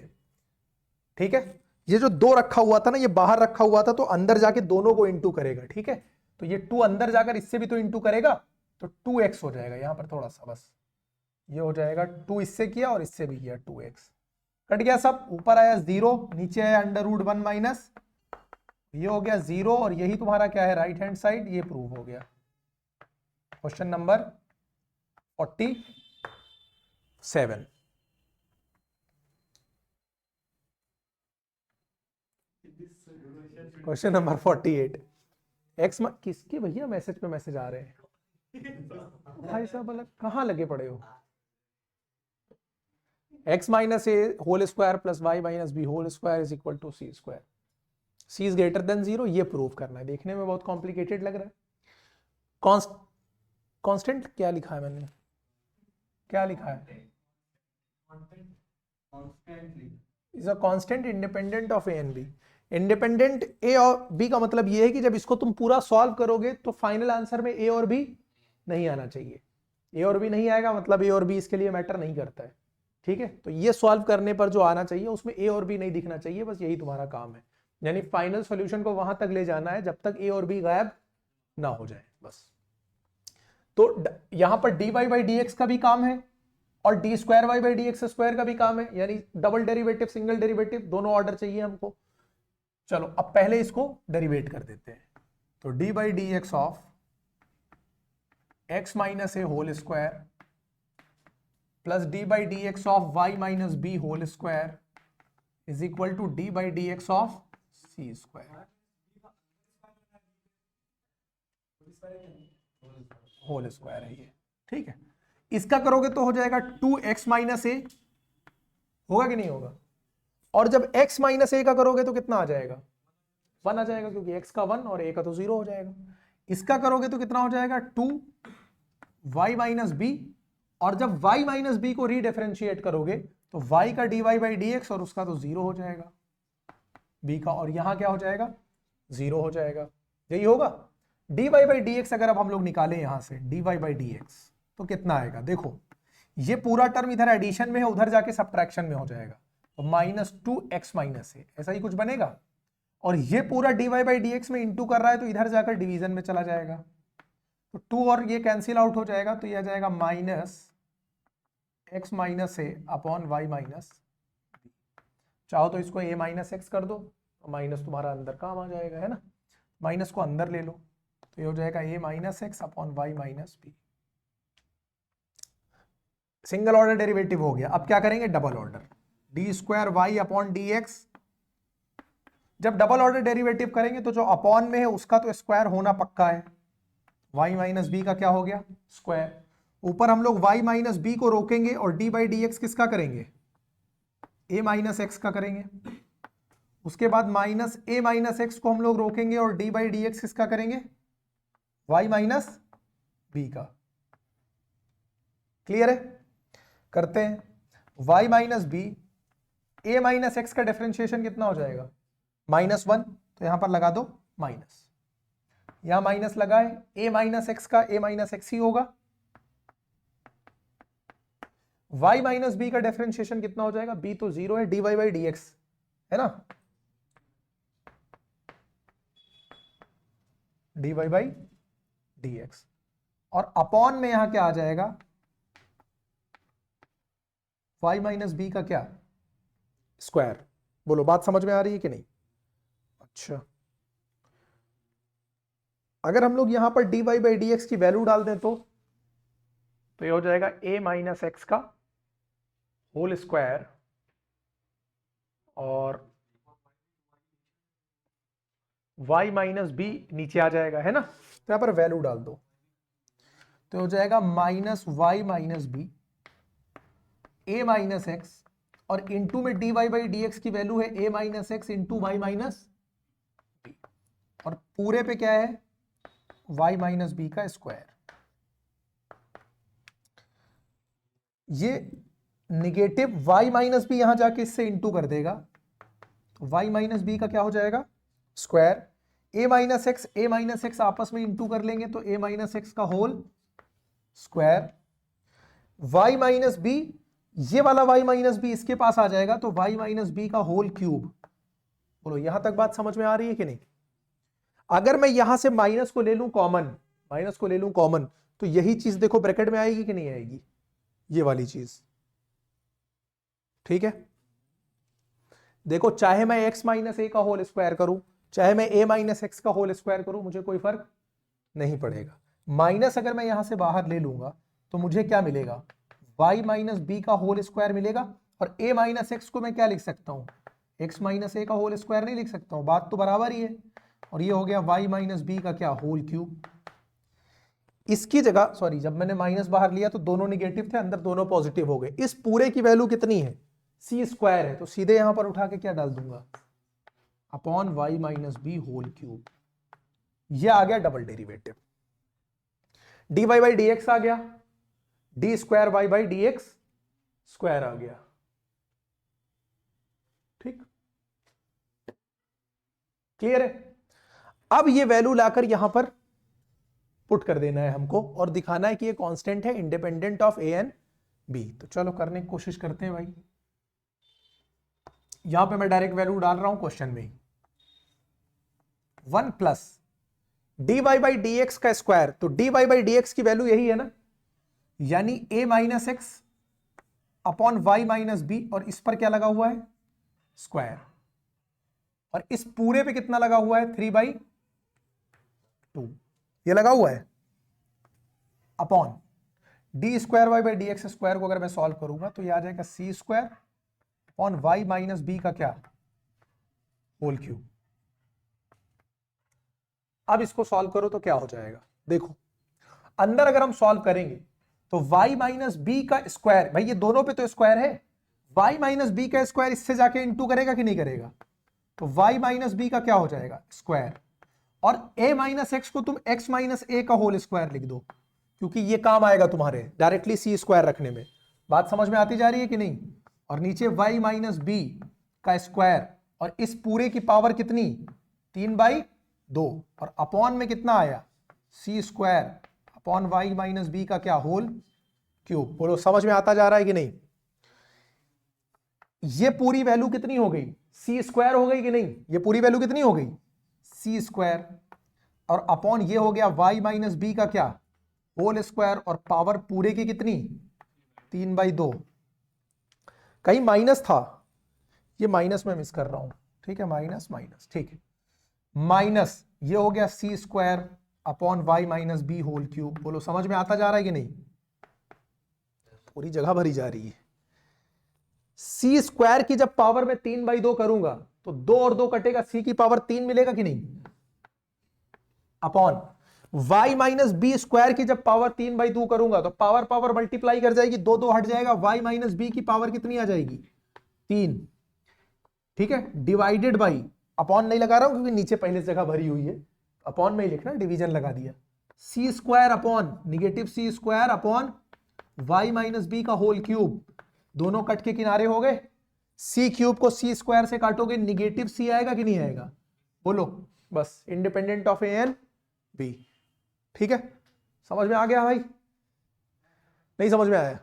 S1: ठीक है। ये जो 2 रखा हुआ था ना, ये बाहर रखा हुआ था, तो अंदर जाके दोनों को इंटू करेगा, ठीक है। तो ये 2 अंदर जाकर इससे भी तो इंटू करेगा, तो 2x हो जाएगा यहां पर थोड़ा सा, बस ये हो जाएगा 2 इससे किया और इससे भी किया 2x कट गया सब, ऊपर आया 0 नीचे आया अंडर रूट 1 माइनस, ये हो गया 0 और यही तुम्हारा क्या है राइट हैंड साइड, ये प्रूव हो गया। Question number 47। Question number 48 x किसके भैया मैसेज पे मैसेज आ रहे हैं भाई साहब, अलग कहां लगे पड़े हो। x minus a whole square plus y minus b whole square is equal to c square, c is greater than 0, ये प्रूव करना है। देखने में बहुत कॉम्प्लिकेटेड लग रहा है। कांस्टेंट क्या लिखा है मैंने, क्या लिखा है, is a constant independent of a and b. Independent a और बी का मतलब ये है कि जब इसको तुम पूरा सॉल्व करोगे तो फाइनल आंसर में ए और बी नहीं आना चाहिए। ए और बी नहीं आएगा मतलब ए और बी इसके लिए मैटर नहीं करता है, ठीक है। तो ये सॉल्व करने पर जो आना चाहिए उसमें ए और बी नहीं दिखना चाहिए, बस यही तुम्हारा काम है। यानी फाइनल सॉल्यूशन को वहां तक ले जाना है जब तक ए और बी गायब ना हो जाए, बस। तो यहां पर dy बाई डी एक्स का भी काम है और d square y by d x square का भी काम है, यानी डबल डेरिवेटिव सिंगल डेरिवेटिव दोनों ऑर्डर चाहिए हमको। चलो अब पहले इसको डेरिवेट कर देते हैं। तो d by d x of x minus a whole square plus d by d x of y minus b whole square is equal to d by d x of c square whole square है ये, ठीक है। इसका करोगे तो हो जाएगा 2x minus ए, होगा कि नहीं होगा। और जब x माइनस ए का करोगे तो कितना आ जाएगा 1 आ जाएगा, क्योंकि x का 1 और a का तो 0 हो जाएगा। इसका करोगे तो कितना हो जाएगा 2y माइनस बी, और जब y माइनस बी को रीडिफरेंशिएट करोगे तो y का dy बाई डी एक्स और उसका तो 0 हो जाएगा b का, और यहां क्या हो जाएगा 0 हो जाएगा, यही होगा। dy बाई डी एक्स अगर अब हम लोग निकालें यहां से dy बाई डी एक्स तो कितना आएगा, देखो ये पूरा टर्म इधर एडिशन में है, उधर जाके सब्ट्रैक्शन में हो जाएगा, तो माइनस 2x माइनस ए, ऐसा ही कुछ बनेगा। और ये पूरा dy बाई डी एक्स में इंटू कर रहा है तो इधर जाकर डिवीजन में चला जाएगा, तो 2 और ये कैंसिल आउट हो जाएगा, तो ये आ जाएगा माइनस x माइनस ए अपॉन वाई माइनस, चाहो तो इसको a माइनस एक्स कर दो, माइनस तुम्हारा अंदर काम आ जाएगा, है ना। माइनस को अंदर ले लो तो ये हो जाएगा a minus x upon y minus b. Single order derivative हो गया। अब क्या करेंगे double order, d square y upon d x. जब डबल ऑर्डर डेरिवेटिव करेंगे तो जो अपॉन में है उसका तो स्क्वायर होना पक्का है, y माइनस बी का क्या हो गया स्क्वायर। ऊपर हम लोग y माइनस बी को रोकेंगे और d बाई डी एक्स किसका करेंगे a माइनस एक्स का करेंगे। उसके बाद माइनस ए माइनस एक्स को हम लोग रोकेंगे और डी बाई डी एक्स किसका करेंगे, वाई माइनस बी का। क्लियर है? करते हैं। Y minus b, a minus x का डिफरेंशिएशन कितना हो जाएगा, -1, तो यहां पर लगा दो माइनस, यहां माइनस लगाए, ए माइनस एक्स का ए माइनस एक्स ही होगा। y माइनस बी का डिफरेंशिएशन कितना हो जाएगा, b तो 0 है, dy बाई डी एक्स है ना, dy बाई डी एक्स, और अपॉन में यहां क्या आ जाएगा, y माइनस बी का क्या, स्क्वायर। बोलो बात समझ में आ रही है कि नहीं? अच्छा, अगर हम लोग यहां पर dy बाई डी एक्स की वैल्यू डाल दें तो ये हो जाएगा a माइनस एक्स का होल स्क्वायर और y माइनस बी नीचे आ जाएगा, है ना। तो यहां पर वैल्यू डाल दो तो हो जाएगा minus y minus b a minus x, और इंटू में d y by d x की वैल्यू है a minus x into y minus b, और पूरे पे क्या है, वाई माइनस बी का स्क्वायर। ये निगेटिव वाई माइनस बी यहां जाके इससे इंटू कर देगा, तो वाई माइनस बी का क्या हो जाएगा, स्क्वायर। ए माइनस एक्स आपस में इंटू कर लेंगे तो ए माइनस एक्स का whole square, y minus b, ये वाला वाई माइनस बी इसके पास आ जाएगा तो वाई माइनस बी का होल क्यूब। बोलो यहां तक बात समझ में आ रही है कि नहीं? अगर मैं यहां से माइनस को ले लूं कॉमन, तो यही चीज देखो ब्रैकेट में आएगी कि नहीं आएगी, ये वाली चीज। ठीक है, देखो चाहे मैं x माइनस ए का होल स्क्वायर करूं, चाहे मैं a माइनस एक्स का होल स्क्वायर करूं, मुझे कोई फर्क नहीं पड़ेगा। माइनस अगर मैं यहां से बाहर ले लूंगा तो मुझे क्या मिलेगा, y माइनस बी का होल स्क्वायर मिलेगा, और a माइनस एक्स को मैं क्या लिख सकता हूं, x माइनस ए का होल स्क्वायर नहीं लिख सकता हूं, बात तो बराबर ही है। और ये हो गया y माइनस बी का क्या, होल क्यूब। इसकी जगह, सॉरी, जब मैंने माइनस बाहर लिया तो दोनों निगेटिव थे, अंदर दोनों पॉजिटिव हो गए। इस पूरे की वैल्यू कितनी है, सी स्क्वायर है, तो सीधे यहां पर उठा के क्या डाल दूंगा, upon y minus b whole cube. यह आ गया double derivative, d y by d x आ गया, d square y by d x square आ गया। ठीक, क्लियर है? अब ये वैल्यू लाकर यहां पर पुट कर देना है हमको और दिखाना है कि ये कांस्टेंट है, independent of a and b. तो चलो करने की कोशिश करते हैं भाई। यहां पे मैं डायरेक्ट वैल्यू डाल रहा हूं क्वेश्चन में, 1 plus d y by d x का स्क्वायर, तो d y by d x की वैल्यू यही है ना, यानी a minus x upon y minus b, और इस पर क्या लगा हुआ है, स्क्वायर, और इस पूरे पे कितना लगा हुआ है, 3/2 ये लगा हुआ है, upon d square y by d x square को अगर मैं सॉल्व करूंगा तो ये आ जाएगा c square upon y minus b का क्या, होल क्यूब। अब इसको सॉल्व करो तो क्या हो जाएगा, देखो अंदर अगर हम सॉल्व करेंगे तो y माइनस बी का स्क्वायर, भाई ये दोनों पे तो स्क्वायर है, y माइनस बी का स्क्वायर इससे जाके इंटू करेगा कि नहीं करेगा, तो y माइनस बी का क्या हो जाएगा, स्क्वायर, और a माइनस एक्स को तुम x माइनस ए का होल स्क्वायर लिख दो, क्योंकि ये काम आएगा तुम्हारे डायरेक्टली सी स्क्वायर रखने में। बात समझ में आती जा रही है कि नहीं? और नीचे y माइनस बी का स्क्वायर, और इस पूरे की पावर कितनी, 3/2, और अपॉन में कितना आया, c square upon y minus b का क्या, होल क्यूब। बोलो समझ में आता जा रहा है कि नहीं? ये पूरी वैल्यू कितनी हो गई, सी स्क्वायर हो गई कि नहीं? ये पूरी वैल्यू कितनी हो गई, सी स्क्वायर, और अपॉन ये हो गया वाई माइनस बी का क्या, होल स्क्वायर, और पावर पूरे की कितनी, 3/2। कहीं माइनस था, ये माइनस में मिस कर रहा हूं, ठीक है, माइनस माइनस, ठीक है, माइनस ये हो गया c square upon y minus b whole cube. बोलो समझ में आता जा रहा है कि नहीं? पूरी जगह भरी जा रही है। सी स्क्वायर की जब पावर में 3/2 करूंगा तो 2 और 2 कटेगा, सी की पावर 3 मिलेगा कि नहीं, upon y minus b square की जब पावर 3/2 करूंगा तो पावर पावर मल्टीप्लाई कर जाएगी, 2 2 हट जाएगा, वाई माइनस बी की पावर कितनी आ जाएगी, 3। ठीक है, डिवाइडेड बाई, अपॉन नहीं लगा रहा हूं क्योंकि नीचे पहले से जगह भरी हुई है, अपॉन में ही लिखना, डिवीजन लगा दिया, c square upon negative c square upon y minus b का होल क्यूब, दोनों कट के किनारे हो गए, सी क्यूब को सी स्क्वायर से काटोगे निगेटिव सी आएगा कि नहीं आएगा, बोलो, बस independent of a and b. ठीक है, समझ में आ गया भाई, नहीं समझ में आया?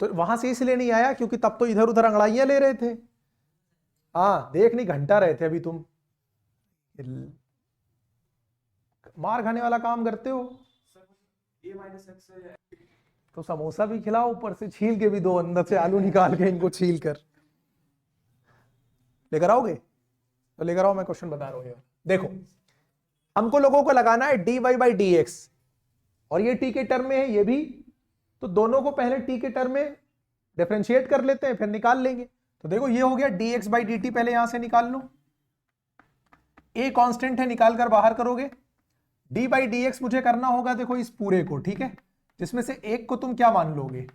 S1: तो वहां से इसलिए नहीं आया क्योंकि तब तो इधर उधर अंगड़ाइयां ले रहे थे, हाँ देख नहीं, घंटा रहे थे अभी तुम, मार खाने वाला काम करते हो। तो समोसा भी खिलाओ, ऊपर से छील के भी दो, अंदर से आलू निकाल के इनको छील कर लेकर आओगे तो लेकर आओ, मैं क्वेश्चन बता रहा हूं। देखो हमको लोगों को लगाना है dy बाई डी एक्स, और ये t के टर्म में है ये भी, तो दोनों को पहले t के टर्म में डिफरेंशिएट कर लेते हैं, फिर निकाल लेंगे। तो देखो ये हो गया dx बाई डी टी, पहले यहां से निकाल लो, a कांस्टेंट है, निकाल कर बाहर करोगे, d बाई डी एक्स मुझे करना होगा देखो इस पूरे को, ठीक है, जिसमें से एक को तुम क्या मान लोगे,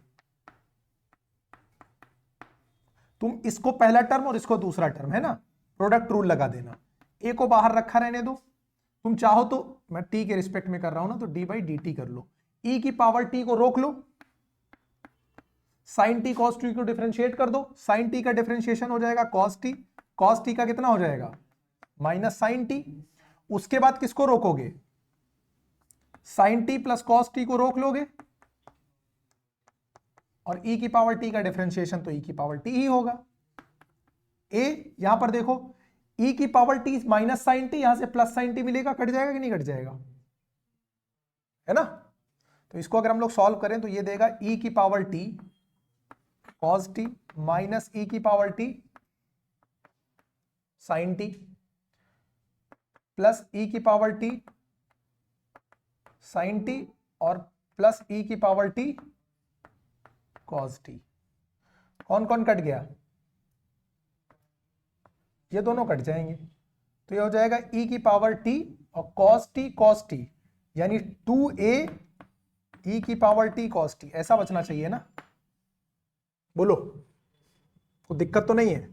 S1: तुम इसको पहला टर्म और इसको दूसरा टर्म, है ना, प्रोडक्ट रूल लगा देना, a को बाहर रखा रहने दो, तुम चाहो तो, मैं t के रिस्पेक्ट में कर रहा हूं ना, तो d बाई डी टी कर लो, e की पावर t को रोक लो, साइन टी कॉस टी को डिफरेंशिएट कर दो, साइन टी का डिफरेंशिएशन हो जाएगा कॉस टी, कॉस टी का कितना हो जाएगा माइनस साइन टी, उसके बाद किसको रोकोगे, sine t plus cos t को रोक लोगे, और e की पावर t का डिफरेंशिएशन तो e की पावर t ही होगा। a यहां पर देखो e की power t minus sine t, यहां से प्लस साइन टी मिलेगा, कट जाएगा कि नहीं कट जाएगा, है ना। तो इसको अगर हम लोग सॉल्व करें तो ये देगा e की power t cos t minus e की power t sine t plus e की पावर t साइन t और प्लस e की पावर t cos t। कौन कौन कट गया, ये दोनों कट जाएंगे, तो ये हो जाएगा e की पावर t और cos t यानी 2a e की पावर t cos t, ऐसा बचना चाहिए ना, बोलो कोई दिक्कत तो नहीं है?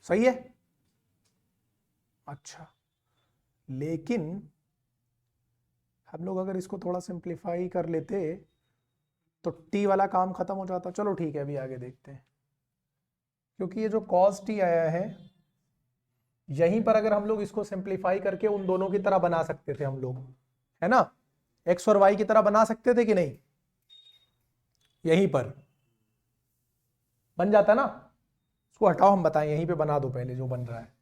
S1: सही है, अच्छा, लेकिन हम लोग अगर इसको थोड़ा सिंप्लीफाई कर लेते तो t वाला काम खत्म हो जाता। चलो ठीक है, अभी आगे देखते हैं, क्योंकि ये जो cos t आया है, यहीं पर अगर हम लोग इसको सिंप्लीफाई करके उन दोनों की तरह बना सकते थे हम लोग, है ना, x और y की तरह बना सकते थे कि नहीं, यहीं पर बन जाता ना, इसको हटाओ, हम बताएं, यहीं पे बना दो पहले जो बन रहा है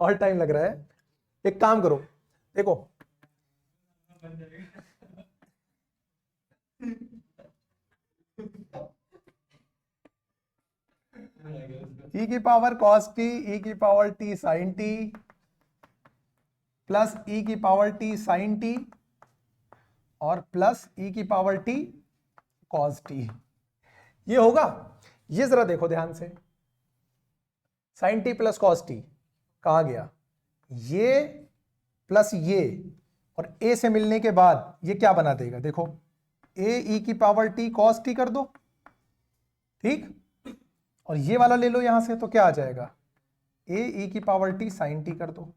S1: और टाइम लग रहा है, एक काम करो, देखो e की पावर cos t, e की power t sin t plus e की पावर t sin t और प्लस e की पावर t cos t, ये होगा। ये जरा देखो ध्यान से, sin t plus cos t कहां गया, ये प्लस ये, और a से मिलने के बाद ये क्या बना देगा, देखो a e की पावर t cos t कर दो, ठीक, और ये वाला ले लो यहां से, तो क्या आ जाएगा a e की पावर t sin t कर दो।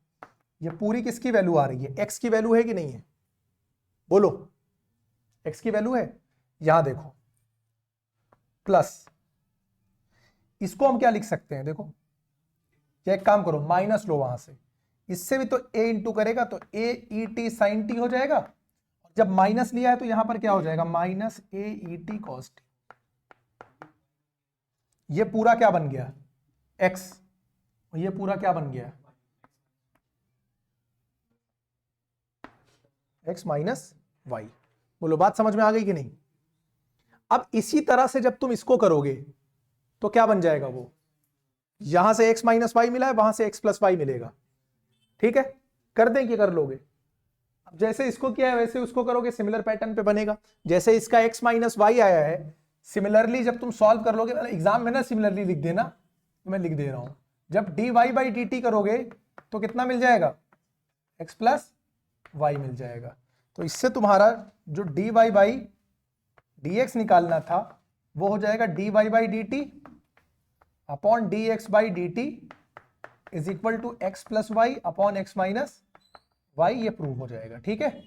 S1: ये पूरी किसकी वैल्यू आ रही है, x की वैल्यू है कि नहीं है, बोलो x की वैल्यू है, यहां देखो प्लस, इसको हम क्या लिख सकते हैं, देखो या एक काम करो, माइनस लो वहां से, इससे भी तो a इंटू करेगा तो a e t sin t हो जाएगा, जब माइनस लिया है तो यहां पर क्या हो जाएगा minus a e t cos t, ये पूरा क्या बन गया x, ये पूरा क्या बन गया x माइनस वाई। बोलो बात समझ में आ गई कि नहीं। अब इसी तरह से जब तुम इसको करोगे तो क्या बन जाएगा, वो यहां से x माइनस वाई मिला है, वहां से x प्लस वाई मिलेगा, ठीक है, कर दें कि कर लोगे, अब जैसे इसको किया है वैसे उसको करोगे, सिमिलर पैटर्न पे बनेगा, जैसे इसका x माइनस वाई आया है, सिमिलरली जब तुम सॉल्व कर लोगे, एग्जाम में ना सिमिलरली लिख देना, तो मैं लिख दे रहा हूं, जब dy बाई डी टी करोगे तो कितना मिल जाएगा, x प्लस वाई मिल जाएगा, तो इससे तुम्हारा जो dy बाई dx निकालना था वो हो जाएगा dy by dt upon dx by dt is equal to x plus y upon x minus y. ये प्रूव हो जाएगा। ठीक है,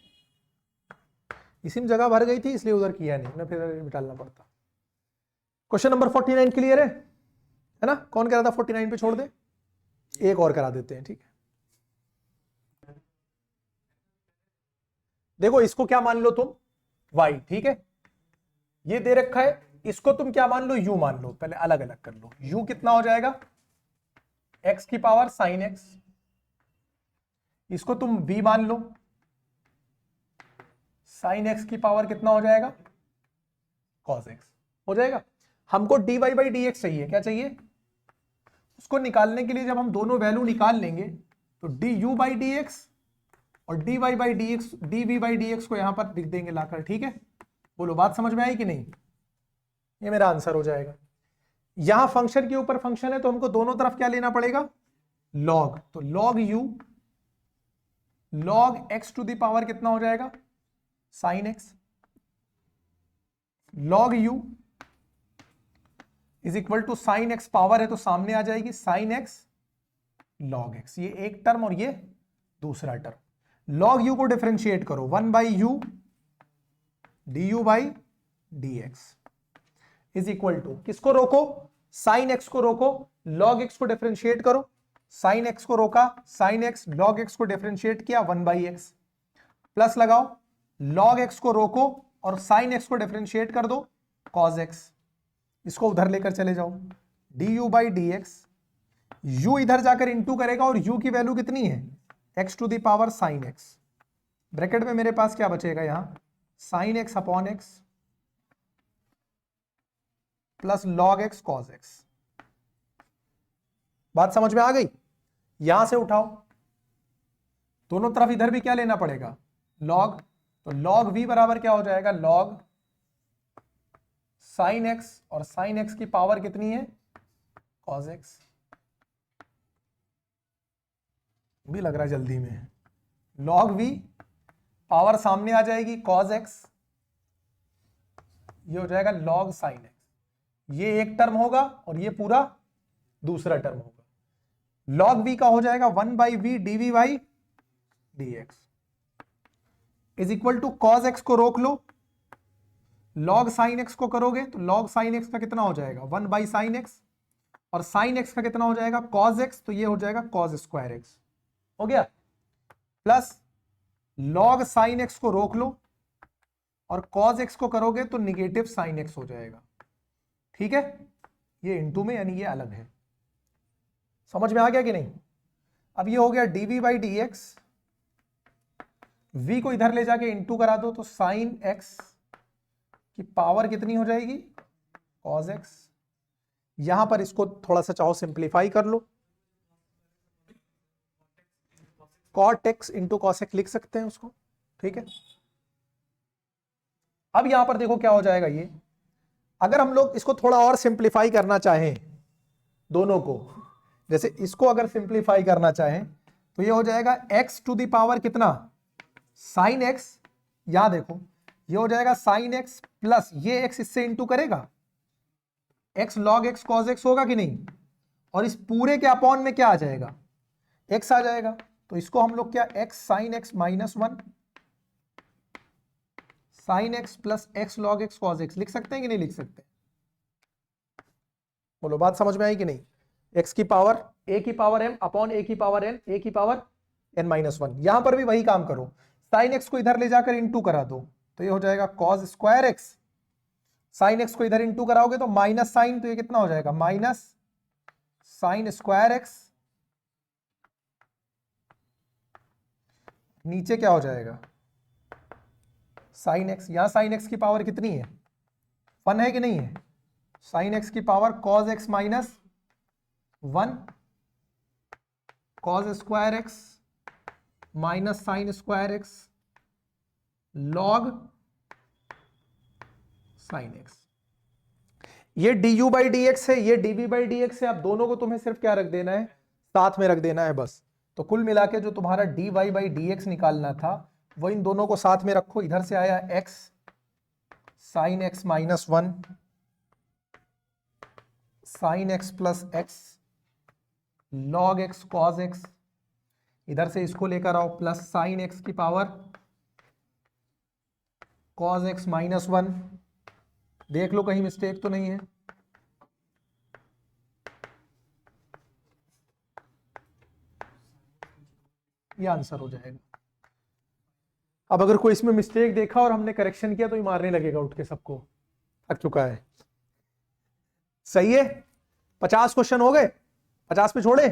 S1: इसी में जगह भर गई थी इसलिए उधर किया नहीं, ना फिर निकालना पड़ता। क्वेश्चन नंबर 49 क्लियर है ना? कौन कह रहा था 49 पे छोड़ दे, एक और करा देते हैं। ठीक है, देखो इसको क्या मान लो तुम y, ठीक है, ये दे रखा है, इसको तुम क्या मान लो, u मान लो। पहले अलग अलग कर लो। u कितना हो जाएगा, x की पावर साइन x, इसको तुम v मान लो, साइन x की पावर कितना हो जाएगा, cos x हो जाएगा। हमको dy बाई dx चाहिए, क्या चाहिए, उसको निकालने के लिए जब हम दोनों वैल्यू निकाल लेंगे तो du बाई dx और dy by dx dv by dx को यहां पर लिख देंगे लाकर। ठीक है, बोलो बात समझ में आई कि नहीं? ये मेरा आंसर हो जाएगा। यहां फंक्शन के ऊपर फंक्शन है तो हमको दोनों तरफ क्या लेना पड़ेगा, लॉग। तो log u log x to the power कितना हो जाएगा, sine x, log u is equal to sine x, power है तो सामने आ जाएगी साइन x लॉग x, ये एक टर्म और ये दूसरा टर्म। लॉग u को डिफरेंशिएट करो, 1 by u du by dx is equal to, किसको रोको, साइन x को रोको, लॉग x को डिफरेंशिएट करो, साइन x को रोका, साइन x लॉग x को डिफरेंशिएट किया 1 बाई एक्स, प्लस लगाओ, लॉग x को रोको और साइन x को डिफरेंशिएट कर दो cos x, इसको उधर लेकर चले जाओ, du बाई dx, u इधर जाकर इंटू करेगा और u की वैल्यू कितनी है, x to the power sine x, bracket में मेरे पास क्या बचेगा यहां, sine x upon x plus log x cos x। बात समझ में आ गई? यहां से उठाओ, दोनों तरफ इधर भी क्या लेना पड़ेगा, लॉग, तो लॉग v बराबर क्या हो जाएगा, लॉग साइन x, और साइन x की पावर कितनी है, cos x। भी लग रहा है जल्दी में, लॉग v पावर सामने आ जाएगी cos x, ये हो जाएगा log sin x, ये एक टर्म होगा और ये पूरा दूसरा टर्म होगा। log v का हो जाएगा 1 by v dv by dx is equal to cos x को रोक लो, log sin x को करोगे तो log sin x का कितना हो जाएगा, 1 बाई साइन x, और sin x का कितना हो जाएगा, cos x, तो ये हो जाएगा cos स्क्वायर x, हो गया, प्लस log sin x को रोक लो और cos x को करोगे तो निगेटिव sin x हो जाएगा। ठीक है, ये इनटू में यानी ये अलग है। समझ में आ गया कि नहीं? अब ये हो गया dv बाई dx, v को इधर ले जाके इनटू करा दो तो साइन x की पावर कितनी हो जाएगी, cos x। यहां पर इसको थोड़ा सा चाहो सिंप्लीफाई कर लो, cot x into cos x लिख सकते हैं उसको। ठीक है, अब यहां पर देखो क्या हो जाएगा, ये अगर हम लोग इसको थोड़ा और सिंप्लीफाई करना चाहें दोनों को, जैसे इसको अगर सिंप्लीफाई करना चाहें तो ये हो जाएगा x टू द पावर कितना, साइन x, यहां देखो ये हो जाएगा साइन x प्लस ये x इससे इंटू करेगा, x log x cos x होगा कि नहीं, और इस पूरे के अपॉन में क्या आ जाएगा, x आ जाएगा। तो इसको हम लोग क्या x sine x minus 1 sine x plus x log x cos x लिख सकते हैं कि नहीं लिख सकते? बोलो बात समझ में आई कि नहीं? x की पावर a की पावर m अपॉन a की पावर n, a की पावर n माइनस 1। यहां पर भी वही काम करो, साइन x को इधर ले जाकर इंटू करा दो तो ये हो जाएगा cos square x, sine x को इधर इंटू कराओगे तो माइनस साइन, तो ये कितना हो जाएगा, माइनस साइन स्क्वायर x, नीचे क्या हो जाएगा, साइन x। यहां साइन x की पावर कितनी है, 1 है कि नहीं है, साइन x की power cos x minus 1 cos square x minus sine square x log sine x। ये du बाई dx है, ये dv बाई dx है। अब दोनों को तुम्हें सिर्फ क्या रख देना है, साथ में रख देना है बस। तो कुल मिला के जो तुम्हारा dy बाई dx निकालना था वो इन दोनों को साथ में रखो, इधर से आया x sine x minus 1 sine x plus x log x cos x, इधर से इसको लेकर आओ प्लस साइन x की पावर कॉस x माइनस 1। देख लो कहीं मिस्टेक तो नहीं है। ये आंसर हो जाएगा। अब अगर कोई इसमें मिस्टेक देखा और हमने करेक्शन किया तो ये मारने लगेगा उठ के, सबको थक चुका है। सही है, 50 क्वेश्चन हो गए, 50 पे छोड़े।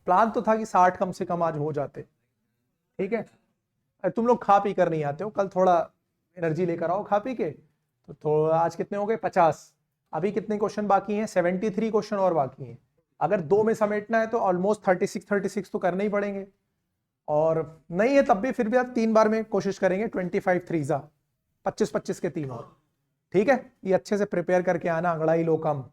S1: प्लान तो था कि 60 कम से कम आज हो जाते, ठीक है। तुम लोग खा पी कर नहीं आते हो, कल थोड़ा एनर्जी लेकर आओ खा पी के। तो आज कितने हो गए 50। अभी कितने क्वेश्चन बाकी हैं, 73 क्वेश्चन और बाकी हैं। अगर 2 में समेटना है तो ऑलमोस्ट 36 तो करने ही पड़ेंगे, और नहीं है तब भी फिर भी आप 3 बार में कोशिश करेंगे। 25 3 25 के 3 और, ठीक है। ये अच्छे से प्रिपेयर करके आना, अंगड़ाई लो कम।